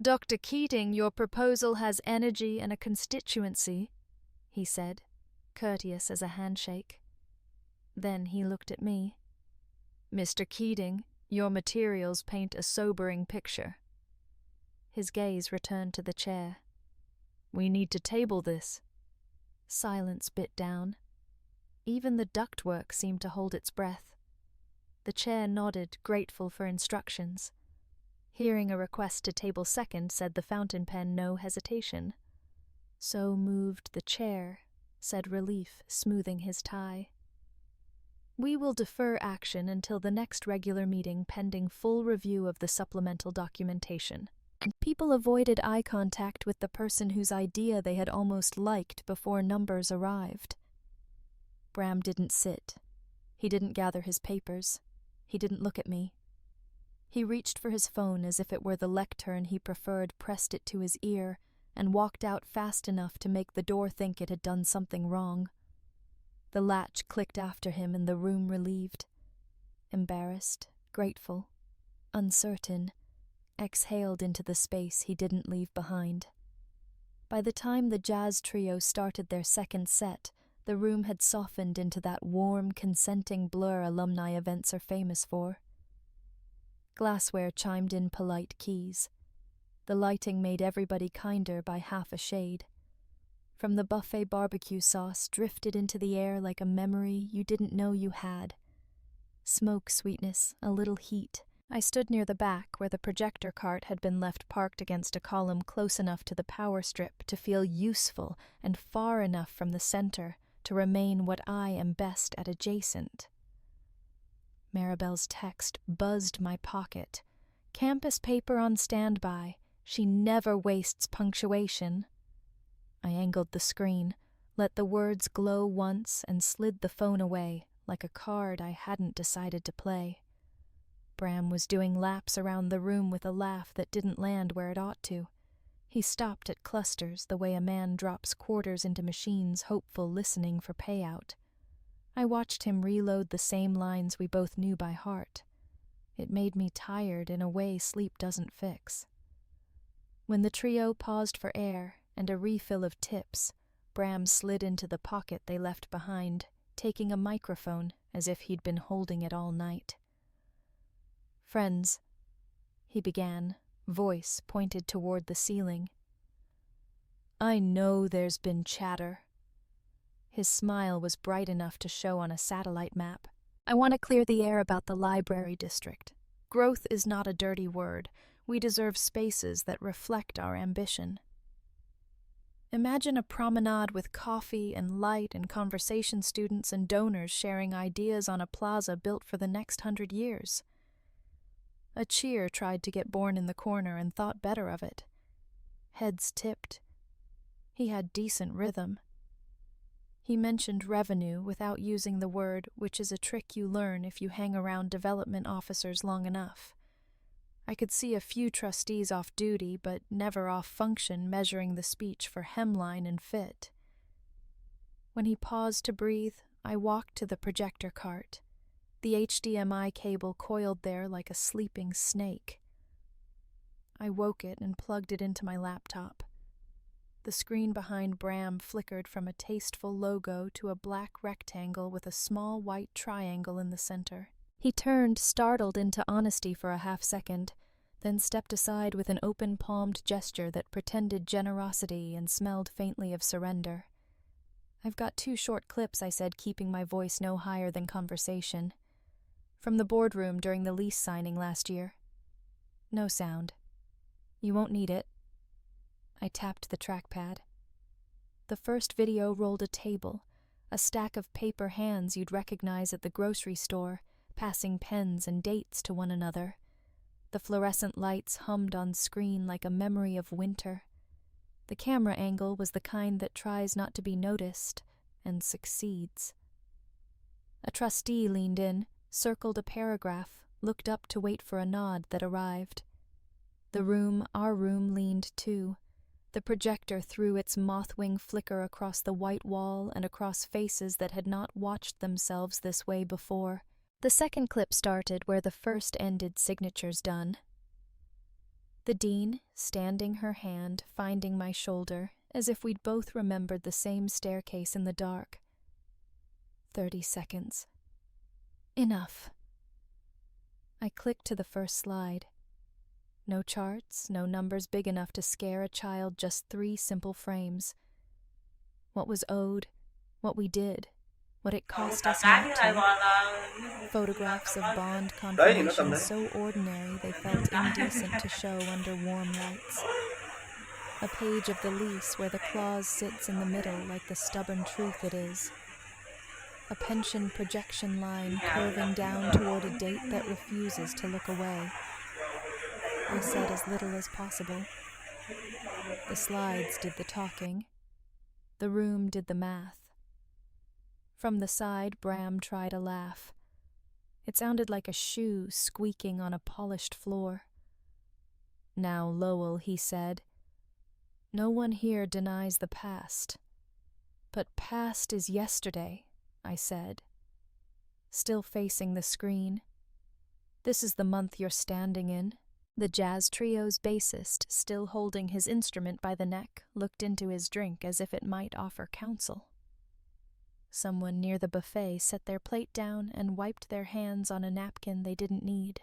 "Dr. Keating, your proposal has energy and a constituency," he said, courteous as a handshake. Then he looked at me. "Mr. Keating, your materials paint a sobering picture." His gaze returned to the chair. "We need to table this." Silence bit down. Even the ductwork seemed to hold its breath. The chair nodded, grateful for instructions. Hearing a request to table second, said the fountain pen, no hesitation. "So moved the chair," said Relief, smoothing his tie. "We will defer action until the next regular meeting pending full review of the supplemental documentation." People avoided eye contact with the person whose idea they had almost liked before numbers arrived. Bram didn't sit. He didn't gather his papers. He didn't look at me. He reached for his phone as if it were the lectern he preferred, pressed it to his ear, and walked out fast enough to make the door think it had done something wrong. The latch clicked after him and the room relieved. Embarrassed, grateful, uncertain, exhaled into the space he didn't leave behind. By the time the jazz trio started their second set, the room had softened into that warm, consenting blur alumni events are famous for. Glassware chimed in polite keys. The lighting made everybody kinder by half a shade. From the buffet barbecue sauce drifted into the air like a memory you didn't know you had. Smoke sweetness, a little heat. I stood near the back where the projector cart had been left parked against a column close enough to the power strip to feel useful and far enough from the center to remain what I am best at adjacent. Maribel's text buzzed my pocket. Campus paper on standby. She never wastes punctuation. I angled the screen, let the words glow once, and slid the phone away, like a card I hadn't decided to play. Bram was doing laps around the room with a laugh that didn't land where it ought to. He stopped at clusters the way a man drops quarters into machines, hopeful, listening for payout. I watched him reload the same lines we both knew by heart. It made me tired in a way sleep doesn't fix. When the trio paused for air and a refill of tips, Bram slid into the pocket they left behind, taking a microphone as if he'd been holding it all night. "Friends," he began, voice pointed toward the ceiling. "I know there's been chatter." His smile was bright enough to show on a satellite map. "I want to clear the air about the library district. Growth is not a dirty word. We deserve spaces that reflect our ambition. Imagine a promenade with coffee and light and conversation students and donors sharing ideas on a plaza built for the next 100 years. A cheer tried to get born in the corner and thought better of it. Heads tipped. He had decent rhythm. He mentioned revenue without using the word, which is a trick you learn if you hang around development officers long enough. I could see a few trustees off duty, but never off function, measuring the speech for hemline and fit. When he paused to breathe, I walked to the projector cart. The HDMI cable coiled there like a sleeping snake. I woke it and plugged it into my laptop. The screen behind Bram flickered from a tasteful logo to a black rectangle with a small white triangle in the center. He turned, startled into honesty for a half-second, then stepped aside with an open-palmed gesture that pretended generosity and smelled faintly of surrender. "I've got 2 short clips," I said, keeping my voice no higher than conversation. "From the boardroom during the lease signing last year." No sound. "You won't need it." I tapped the trackpad. The first video rolled a table, a stack of paper hands you'd recognize at the grocery store, passing pens and dates to one another. The fluorescent lights hummed on screen like a memory of winter. The camera angle was the kind that tries not to be noticed and succeeds. A trustee leaned in, circled a paragraph, looked up to wait for a nod that arrived. The room, our room, leaned too. The projector threw its moth-wing flicker across the white wall and across faces that had not watched themselves this way before. The second clip started where the first ended, signatures done. The dean, standing her hand, finding my shoulder, as if we'd both remembered the same staircase in the dark. 30 seconds. Enough. I clicked to the first slide. No charts, no numbers big enough to scare a child, just 3 simple frames. What was owed, what we did, what it cost us not to. Photographs of bond confirmation so ordinary they felt indecent to show under warm lights. A page of the lease where the clause sits in the middle like the stubborn truth it is. A pension projection line curving down toward a date that refuses to look away. I said as little as possible. The slides did the talking. The room did the math. From the side, Bram tried a laugh. It sounded like a shoe squeaking on a polished floor. "Now, Lowell," he said, No one here denies the past. But past is yesterday, I said, still facing the screen. This is the month you're standing in. The jazz trio's bassist, still holding his instrument by the neck, looked into his drink as if it might offer counsel. Someone near the buffet set their plate down and wiped their hands on a napkin they didn't need.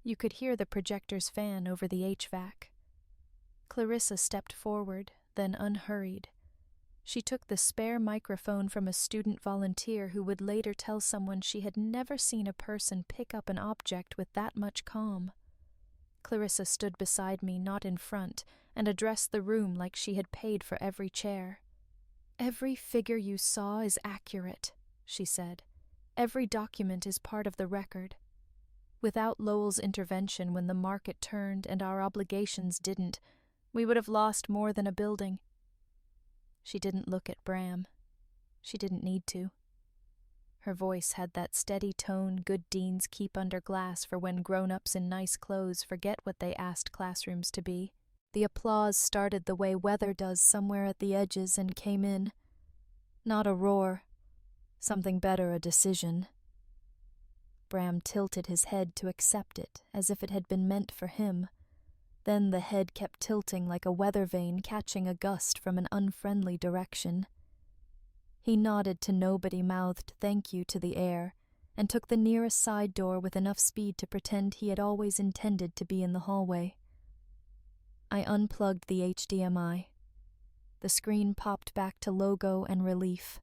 You could hear the projector's fan over the HVAC. Clarissa stepped forward, then unhurried. She took the spare microphone from a student volunteer who would later tell someone she had never seen a person pick up an object with that much calm. Clarissa stood beside me, not in front, and addressed the room like she had paid for every chair. "Every figure you saw is accurate," she said. "Every document is part of the record. Without Lowell's intervention when the market turned and our obligations didn't, we would have lost more than a building." She didn't look at Bram. She didn't need to. Her voice had that steady tone good deans keep under glass for when grown-ups in nice clothes forget what they asked classrooms to be. The applause started the way weather does somewhere at the edges and came in. Not a roar. Something better, a decision. Bram tilted his head to accept it, as if it had been meant for him. Then the head kept tilting like a weather vane catching a gust from an unfriendly direction. He nodded to nobody-mouthed thank you to the air, and took the nearest side door with enough speed to pretend he had always intended to be in the hallway. I unplugged the HDMI. The screen popped back to logo and relief.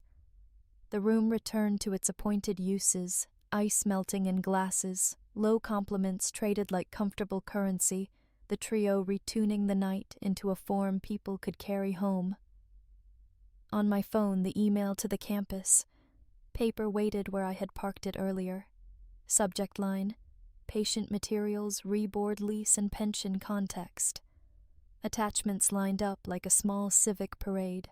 The room returned to its appointed uses, ice melting in glasses, low compliments traded like comfortable currency, the trio retuning the night into a form people could carry home. On my phone, the email to the campus. Paper waited where I had parked it earlier. Subject line: patient materials, reboard lease and pension context. Attachments lined up like a small civic parade.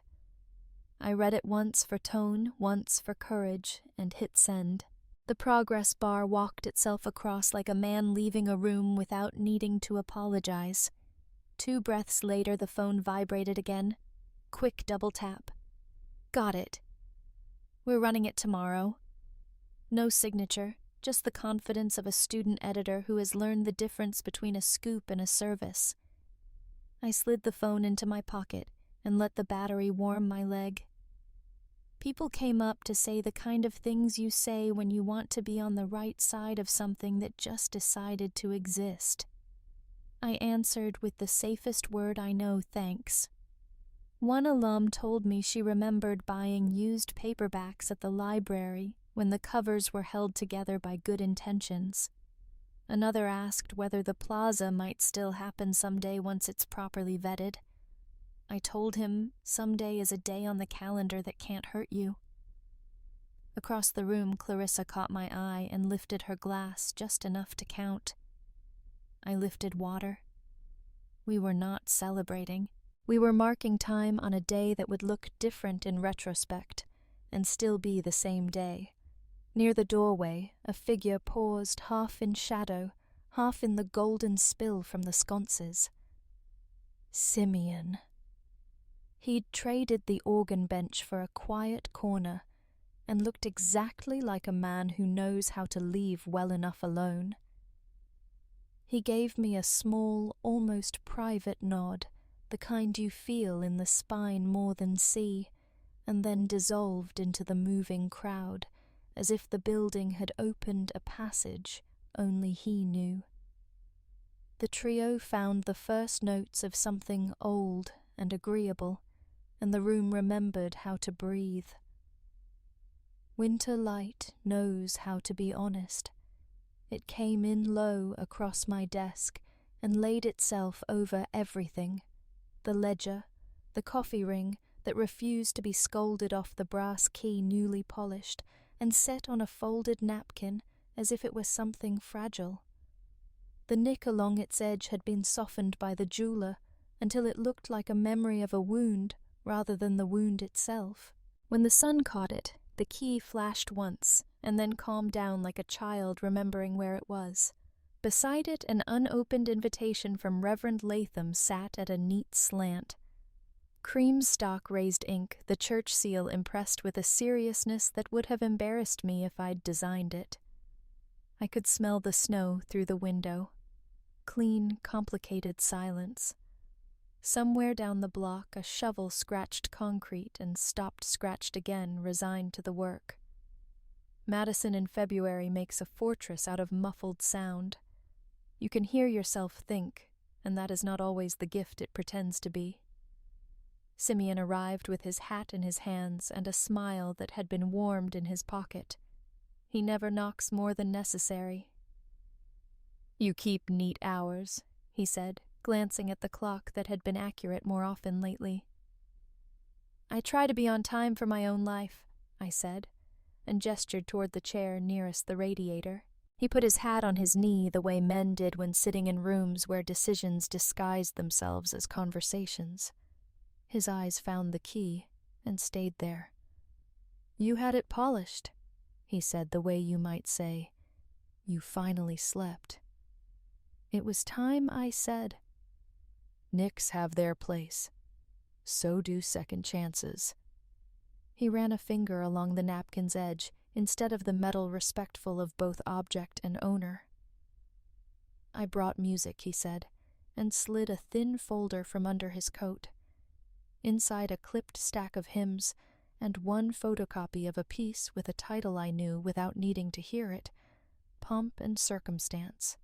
I read it once for tone, once for courage, and hit send. The progress bar walked itself across like a man leaving a room without needing to apologize. 2 breaths later, the phone vibrated again. Quick double tap. Got it. We're running it tomorrow. No signature, just the confidence of a student editor who has learned the difference between a scoop and a service. I slid the phone into my pocket and let the battery warm my leg. People came up to say the kind of things you say when you want to be on the right side of something that just decided to exist. I answered with the safest word I know, thanks. One alum told me she remembered buying used paperbacks at the library when the covers were held together by good intentions. Another asked whether the plaza might still happen someday once it's properly vetted. I told him someday is a day on the calendar that can't hurt you. Across the room, Clarissa caught my eye and lifted her glass just enough to count. I lifted water. We were not celebrating. We were marking time on a day that would look different in retrospect, and still be the same day. Near the doorway, a figure paused half in shadow, half in the golden spill from the sconces. Simeon. He'd traded the organ bench for a quiet corner, and looked exactly like a man who knows how to leave well enough alone. He gave me a small, almost private nod, the kind you feel in the spine more than see, and then dissolved into the moving crowd, as if the building had opened a passage only he knew. The trio found the first notes of something old and agreeable, and the room remembered how to breathe. Winter light knows how to be honest. It came in low across my desk and laid itself over everything. The ledger, the coffee ring that refused to be scolded off the brass key newly polished and set on a folded napkin as if it were something fragile. The nick along its edge had been softened by the jeweler until it looked like a memory of a wound rather than the wound itself. When the sun caught it, the key flashed once and then calmed down like a child remembering where it was. Beside it, an unopened invitation from Reverend Latham sat at a neat slant. Cream stock raised ink, the church seal impressed with a seriousness that would have embarrassed me if I'd designed it. I could smell the snow through the window. Clean, complicated silence. Somewhere down the block, a shovel scratched concrete and stopped scratched again, resigned to the work. Madison in February makes a fortress out of muffled sound. You can hear yourself think, and that is not always the gift it pretends to be. Simeon arrived with his hat in his hands and a smile that had been warmed in his pocket. He never knocks more than necessary. "You keep neat hours," he said, glancing at the clock that had been accurate more often lately. "I try to be on time for my own life," I said, and gestured toward the chair nearest the radiator. He put his hat on his knee the way men did when sitting in rooms where decisions disguised themselves as conversations. His eyes found the key and stayed there. "You had it polished," he said, the way you might say, "You finally slept." It was time I said, "Knicks have their place. So do second chances." He ran a finger along the napkin's edge instead of the metal respectful of both object and owner. "I brought music," he said, and slid a thin folder from under his coat. Inside a clipped stack of hymns and one photocopy of a piece with a title I knew without needing to hear it, Pomp and Circumstance.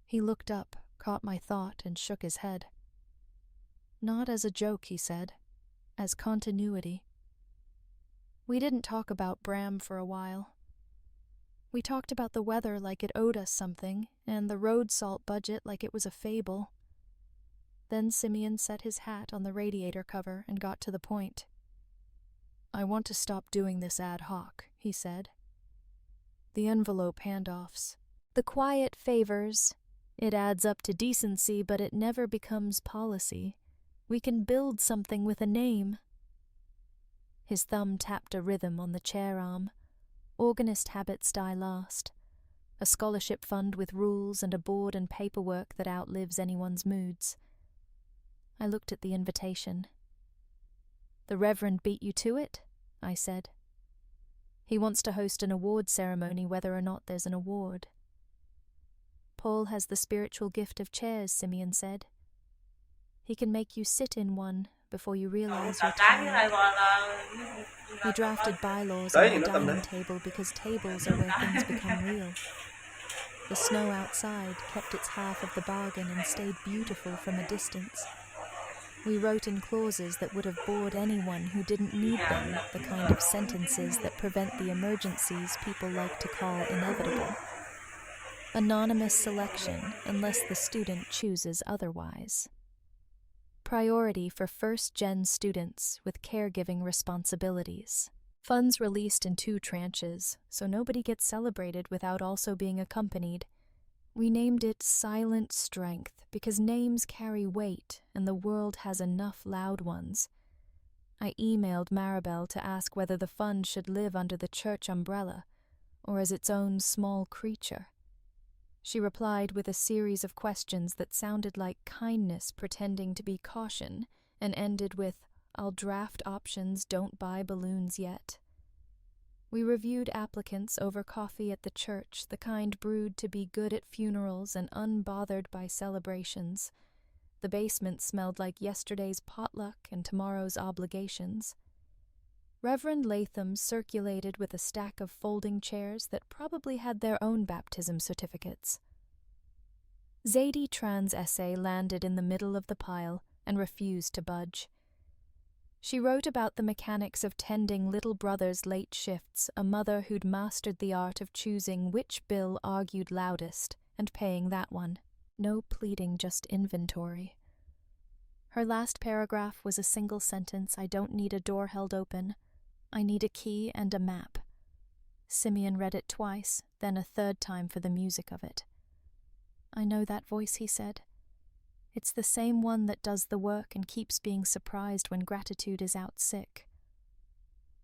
He looked up, caught my thought, and shook his head. "Not as a joke," he said, "as continuity." We didn't talk about Bram for a while. We talked about the weather like it owed us something, and the road salt budget like it was a fable. Then Simeon set his hat on the radiator cover and got to the point. "I want to stop doing this ad hoc," he said. "The envelope handoffs. The quiet favors. It adds up to decency, but it never becomes policy. We can build something with a name." His thumb tapped a rhythm on the chair arm. Organist habits die last. A scholarship fund with rules and a board and paperwork that outlives anyone's moods. I looked at the invitation. "The Reverend beat you to it?" I said. "He wants to host an award ceremony whether or not there's an award." "Paul has the spiritual gift of chairs," Simeon said. "He can make you sit in one before you realize you're tired." We drafted bylaws on our dining table because tables are where things become real. The snow outside kept its half of the bargain and stayed beautiful from a distance. We wrote in clauses that would have bored anyone who didn't need them, the kind of sentences that prevent the emergencies people like to call inevitable. Anonymous selection unless the student chooses otherwise. Priority for first-gen students with caregiving responsibilities. Funds released in 2 tranches, so nobody gets celebrated without also being accompanied. We named it Silent Strength because names carry weight and the world has enough loud ones. I emailed Maribel to ask whether the fund should live under the church umbrella or as its own small creature. She replied with a series of questions that sounded like kindness pretending to be caution and ended with, "I'll draft options, don't buy balloons yet." We reviewed applicants over coffee at the church, the kind brewed to be good at funerals and unbothered by celebrations. The basement smelled like yesterday's potluck and tomorrow's obligations. Reverend Latham circulated with a stack of folding chairs that probably had their own baptism certificates. Zadie Tran's essay landed in the middle of the pile and refused to budge. She wrote about the mechanics of tending little brother's late shifts, a mother who'd mastered the art of choosing which bill argued loudest and paying that one. No pleading, just inventory. Her last paragraph was a single sentence: "I don't need a door held open. I need a key and a map." Simeon read it twice, then a third time for the music of it. "I know that voice," he said. "It's the same one that does the work and keeps being surprised when gratitude is out sick."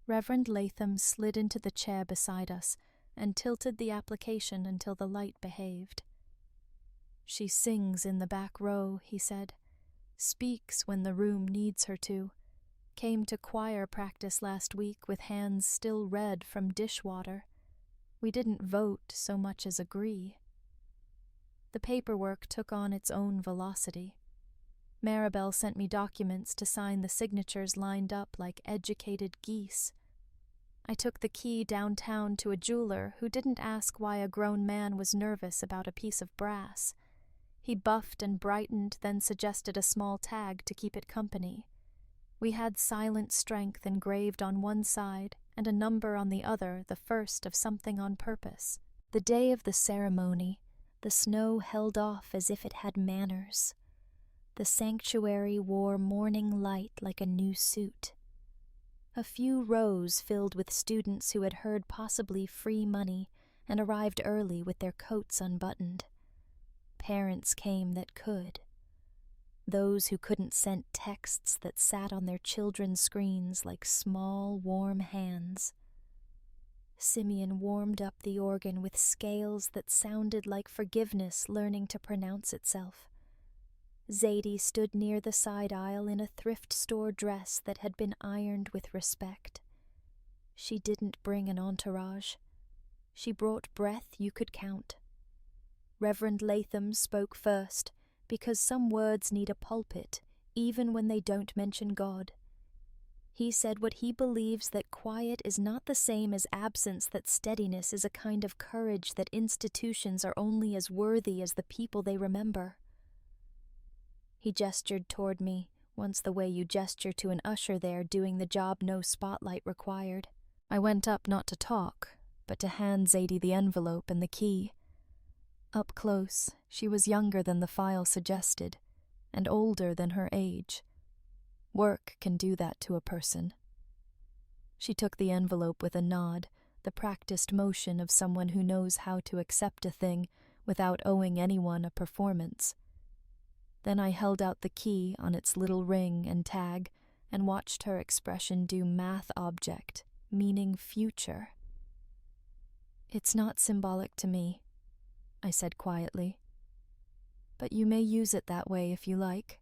Reverend Latham slid into the chair beside us and tilted the application until the light behaved. "She sings in the back row," he said. speaks when the room needs her to, came to choir practice last week with hands still red from dishwater. We didn't vote so much as agree. The paperwork took on its own velocity. Maribel sent me documents to sign the signatures lined up like educated geese. I took the key downtown to a jeweler who didn't ask why a grown man was nervous about a piece of brass. He buffed and brightened, then suggested a small tag to keep it company. We had silent strength engraved on one side and a number on the other, the first of something on purpose. The day of the ceremony, the snow held off as if it had manners. The sanctuary wore morning light like a new suit. A few rows filled with students who had heard possibly free money and arrived early with their coats unbuttoned. Parents came that could. Those who couldn't sent texts that sat on their children's screens like small, warm hands. Simeon warmed up the organ with scales that sounded like forgiveness learning to pronounce itself. Zadie stood near the side aisle in a thrift store dress that had been ironed with respect. She didn't bring an entourage. She brought breath you could count. Reverend Latham spoke first, because some words need a pulpit, even when they don't mention God. He said what he believes, that quiet is not the same as absence, that steadiness is a kind of courage, that institutions are only as worthy as the people they remember. He gestured toward me, once the way you gesture to an usher there doing the job no spotlight required. I went up not to talk, but to hand Zadie the envelope and the key. Up close, she was younger than the file suggested, and older than her age. Work can do that to a person. She took the envelope with a nod, the practiced motion of someone who knows how to accept a thing without owing anyone a performance. Then I held out the key on its little ring and tag and watched her expression do math object, meaning future. "It's not symbolic to me," I said quietly, "but you may use it that way if you like."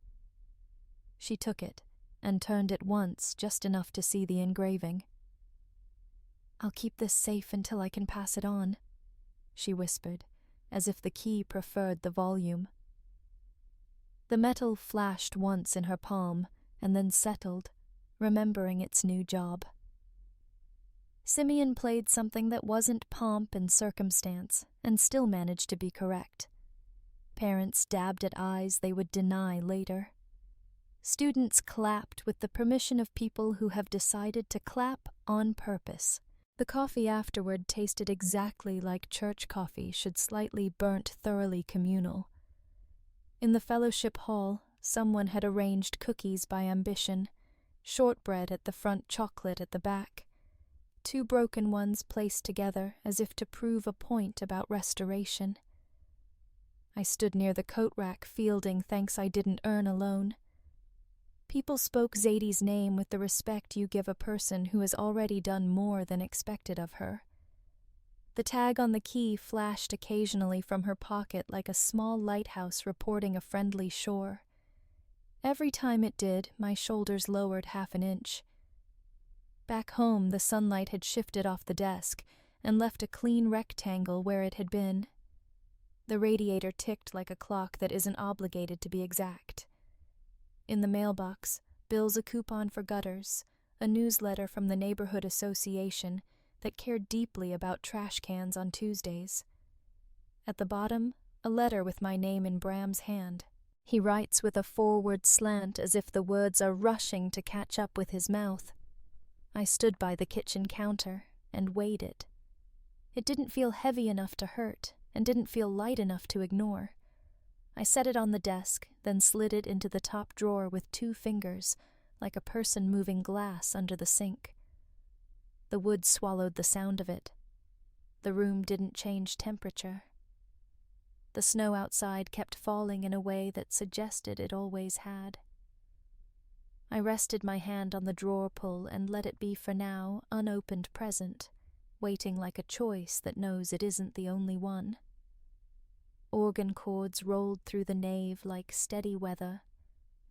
She took it and turned it once, just enough to see the engraving. "I'll keep this safe until I can pass it on," she whispered, as if the key preferred the volume. The metal flashed once in her palm and then settled, remembering its new job. Simeon played something that wasn't pomp and circumstance and still managed to be correct. Parents dabbed at eyes they would deny later. Students clapped with the permission of people who have decided to clap on purpose. The coffee afterward tasted exactly like church coffee should, slightly burnt, thoroughly communal. In the fellowship hall, someone had arranged cookies by ambition, shortbread at the front, chocolate at the back. 2 broken ones placed together as if to prove a point about restoration. I stood near the coat rack fielding thanks I didn't earn alone. People spoke Zadie's name with the respect you give a person who has already done more than expected of her. The tag on the key flashed occasionally from her pocket like a small lighthouse reporting a friendly shore. Every time it did, my shoulders lowered half an inch. Back home, the sunlight had shifted off the desk and left a clean rectangle where it had been. The radiator ticked like a clock that isn't obligated to be exact. In the mailbox, bills, a coupon for gutters, a newsletter from the neighborhood association that cared deeply about trash cans on Tuesdays. At the bottom, a letter with my name in Bram's hand. He writes with a forward slant as if the words are rushing to catch up with his mouth. I stood by the kitchen counter and weighed it. It didn't feel heavy enough to hurt and didn't feel light enough to ignore. I set it on the desk, then slid it into the top drawer with 2 fingers, like a person moving glass under the sink. The wood swallowed the sound of it. The room didn't change temperature. The snow outside kept falling in a way that suggested it always had. I rested my hand on the drawer pull and let it be for now unopened present, waiting like a choice that knows it isn't the only one. Organ chords rolled through the nave like steady weather,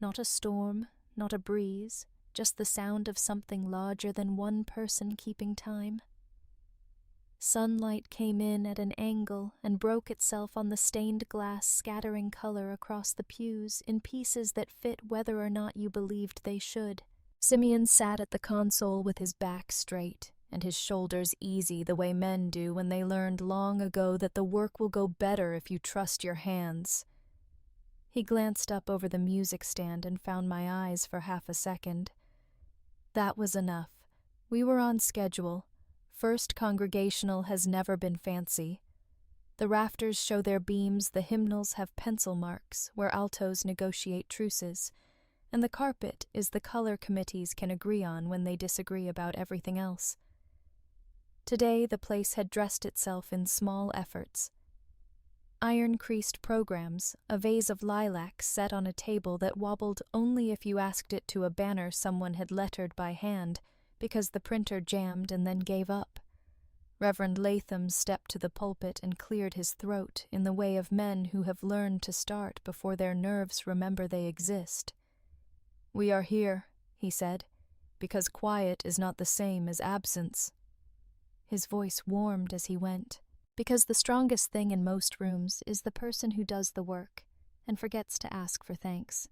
Not a storm, not a breeze, just the sound of something larger than one person keeping time. Sunlight came in at an angle and broke itself on the stained glass, scattering color across the pews in pieces that fit whether or not you believed they should. Simeon sat at the console with his back straight and his shoulders easy the way men do when they learned long ago that the work will go better if you trust your hands. He glanced up over the music stand and found my eyes for half a second. That was enough. We were on schedule. First Congregational has never been fancy. The rafters show their beams, the hymnals have pencil marks where altos negotiate truces, and the carpet is the color committees can agree on when they disagree about everything else. Today the place had dressed itself in small efforts. Iron-creased programs, a vase of lilacs set on a table that wobbled only if you asked it to a banner someone had lettered by hand, because the printer jammed and then gave up. Reverend Latham stepped to the pulpit and cleared his throat in the way of men who have learned to start before their nerves remember they exist. "We are here," he said, "because quiet is not the same as absence." His voice warmed as he went. Because the strongest thing in most rooms is the person who does the work and forgets to ask for thanks.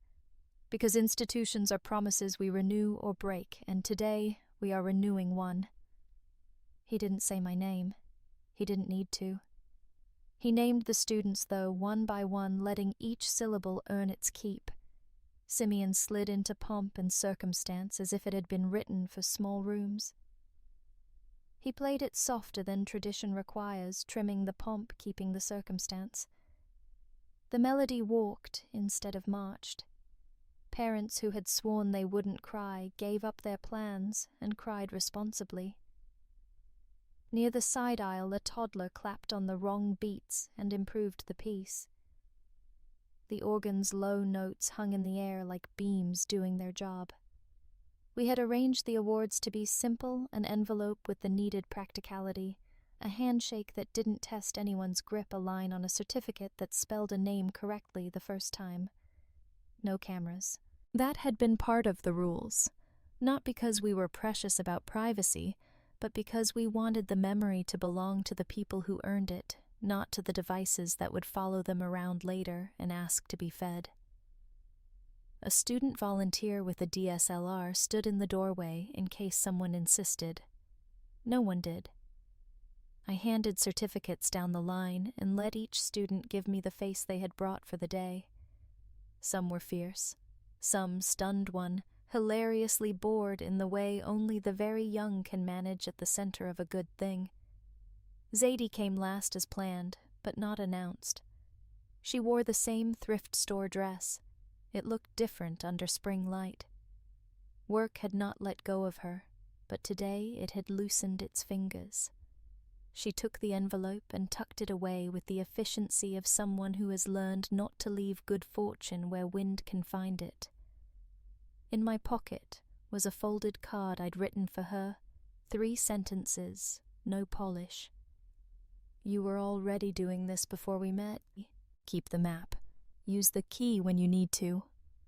Because institutions are promises we renew or break, and today we are renewing one. He didn't say my name. He didn't need to. He named the students, though, one by one, letting each syllable earn its keep. Simeon slid into pomp and circumstance as if it had been written for small rooms. He played it softer than tradition requires, trimming the pomp, keeping the circumstance. The melody walked instead of marched. Parents who had sworn they wouldn't cry gave up their plans and cried responsibly. Near the side aisle, a toddler clapped on the wrong beats and improved the piece. The organ's low notes hung in the air like beams doing their job. We had arranged the awards to be simple, an envelope with the needed practicality, a handshake that didn't test anyone's grip, a line on a certificate that spelled a name correctly the first time. No cameras. That had been part of the rules, not because we were precious about privacy, but because we wanted the memory to belong to the people who earned it, not to the devices that would follow them around later and ask to be fed. A student volunteer with a DSLR stood in the doorway in case someone insisted. No one did. I handed certificates down the line and let each student give me the face they had brought for the day. Some were fierce, some stunned one, hilariously bored in the way only the very young can manage at the center of a good thing. Zadie came last as planned, but not announced. She wore the same thrift store dress. It looked different under spring light. Work had not let go of her, but today it had loosened its fingers. She took the envelope and tucked it away with the efficiency of someone who has learned not to leave good fortune where wind can find it. In my pocket was a folded card I'd written for her, 3 sentences, no polish. "You were already doing this before we met. Keep the map. Use the key when you need to."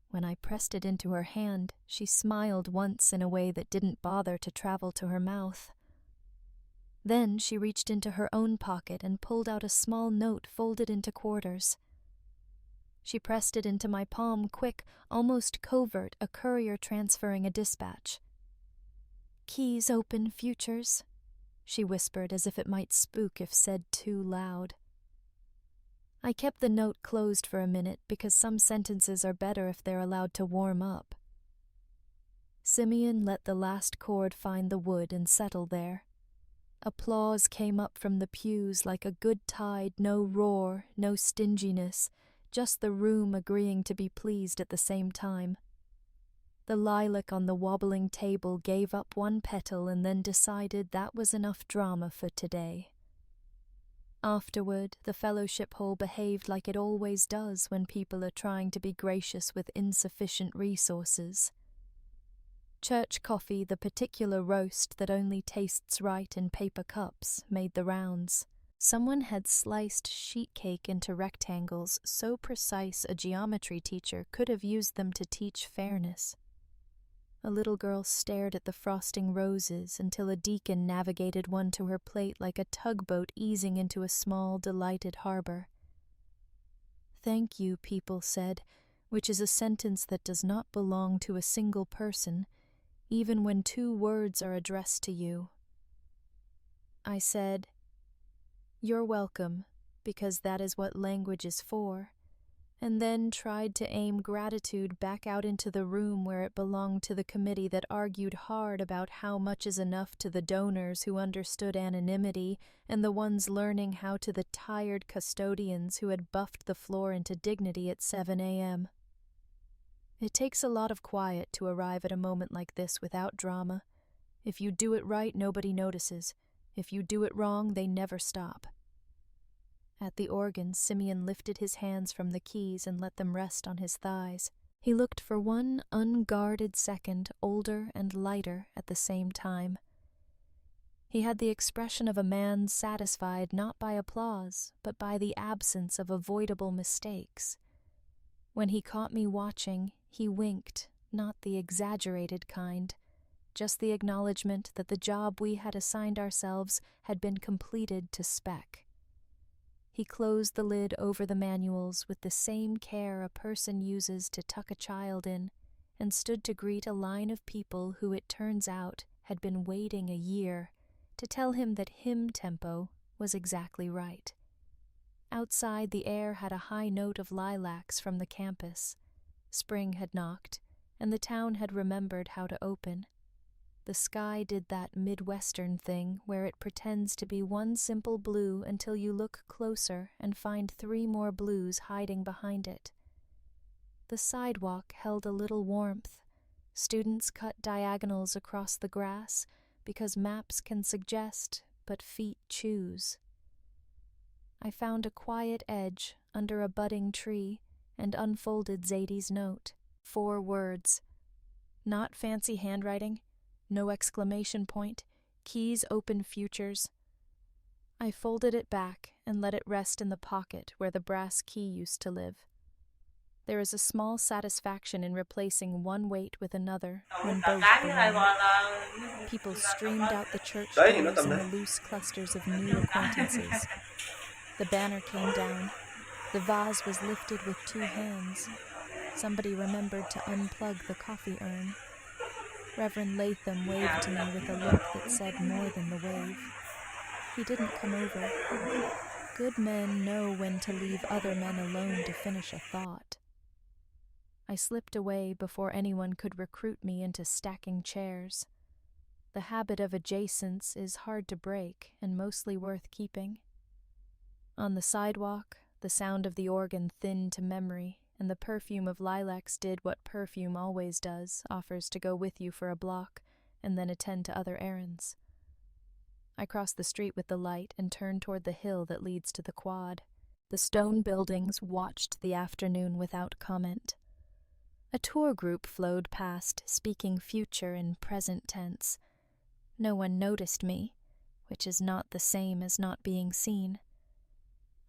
When I pressed it into her hand, she smiled once in a way that didn't bother to travel to her mouth. Then she reached into her own pocket and pulled out a small note folded into quarters. She pressed it into my palm, quick, almost covert, a courier transferring a dispatch. "Keys open, futures," she whispered as if it might spook if said too loud. I kept the note closed for a minute because some sentences are better if they're allowed to warm up. Simeon let the last chord find the wood and settle there. Applause came up from the pews like a good tide, no roar, no stinginess, just the room agreeing to be pleased at the same time. The lilac on the wobbling table gave up one petal and then decided that was enough drama for today. Afterward, the fellowship hall behaved like it always does when people are trying to be gracious with insufficient resources. Church coffee, the particular roast that only tastes right in paper cups, made the rounds. Someone had sliced sheet cake into rectangles so precise a geometry teacher could have used them to teach fairness. A little girl stared at the frosting roses until a deacon navigated one to her plate like a tugboat easing into a small, delighted harbor. "Thank you," people said, which is a sentence that does not belong to a single person, even when two words are addressed to you. I said, "You're welcome, because that is what language is for," and then tried to aim gratitude back out into the room where it belonged to the committee that argued hard about how much is enough to the donors who understood anonymity and the ones learning how to the tired custodians who had buffed the floor into dignity at 7 a.m. It takes a lot of quiet to arrive at a moment like this without drama. If you do it right, nobody notices. If you do it wrong, they never stop. At the organ, Simeon lifted his hands from the keys and let them rest on his thighs. He looked for one unguarded second older and lighter at the same time. He had the expression of a man satisfied not by applause, but by the absence of avoidable mistakes. When he caught me watching, he winked, not the exaggerated kind, just the acknowledgement that the job we had assigned ourselves had been completed to spec. He closed the lid over the manuals with the same care a person uses to tuck a child in, and stood to greet a line of people who, it turns out, had been waiting a year to tell him that hymn tempo was exactly right. Outside, the air had a high note of lilacs from the campus. Spring had knocked, and the town had remembered how to open. The sky did that Midwestern thing where it pretends to be one simple blue until you look closer and find 3 more blues hiding behind it. The sidewalk held a little warmth. Students cut diagonals across the grass because maps can suggest, but feet choose. I found a quiet edge under a budding tree and unfolded Zadie's note. 4 words. Not fancy handwriting. No exclamation point, keys open futures. I folded it back and let it rest in the pocket where the brass key used to live. There is a small satisfaction in replacing one weight with another when both belong. People streamed out the church doors in the loose clusters of new acquaintances. The banner came down. The vase was lifted with 2 hands. Somebody remembered to unplug the coffee urn. Reverend Latham waved to me with a look that said more than the wave. He didn't come over. Good men know when to leave other men alone to finish a thought. I slipped away before anyone could recruit me into stacking chairs. The habit of adjacence is hard to break and mostly worth keeping. On the sidewalk, the sound of the organ thinned to memory, and the perfume of lilacs did what perfume always does, offers to go with you for a block, and then attend to other errands. I crossed the street with the light and turned toward the hill that leads to the quad. The stone buildings watched the afternoon without comment. A tour group flowed past, speaking future in present tense. No one noticed me, which is not the same as not being seen.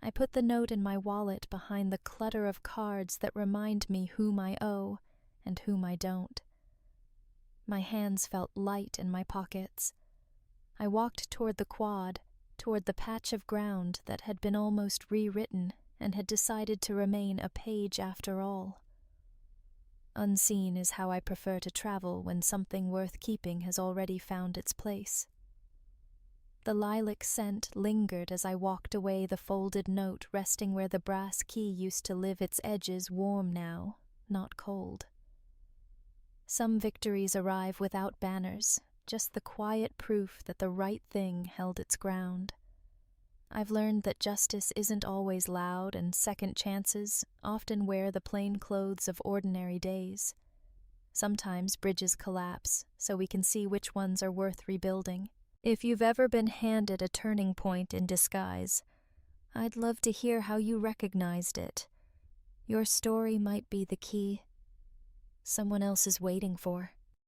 I put the note in my wallet behind the clutter of cards that remind me whom I owe and whom I don't. My hands felt light in my pockets. I walked toward the quad, toward the patch of ground that had been almost rewritten and had decided to remain a page after all. Unseen is how I prefer to travel when something worth keeping has already found its place. The lilac scent lingered as I walked away, the folded note resting where the brass key used to live, its edges warm now, not cold. Some victories arrive without banners, just the quiet proof that the right thing held its ground. I've learned that justice isn't always loud, and second chances often wear the plain clothes of ordinary days. Sometimes bridges collapse, so we can see which ones are worth rebuilding. If you've ever been handed a turning point in disguise, I'd love to hear how you recognized it. Your story might be the key someone else is waiting for.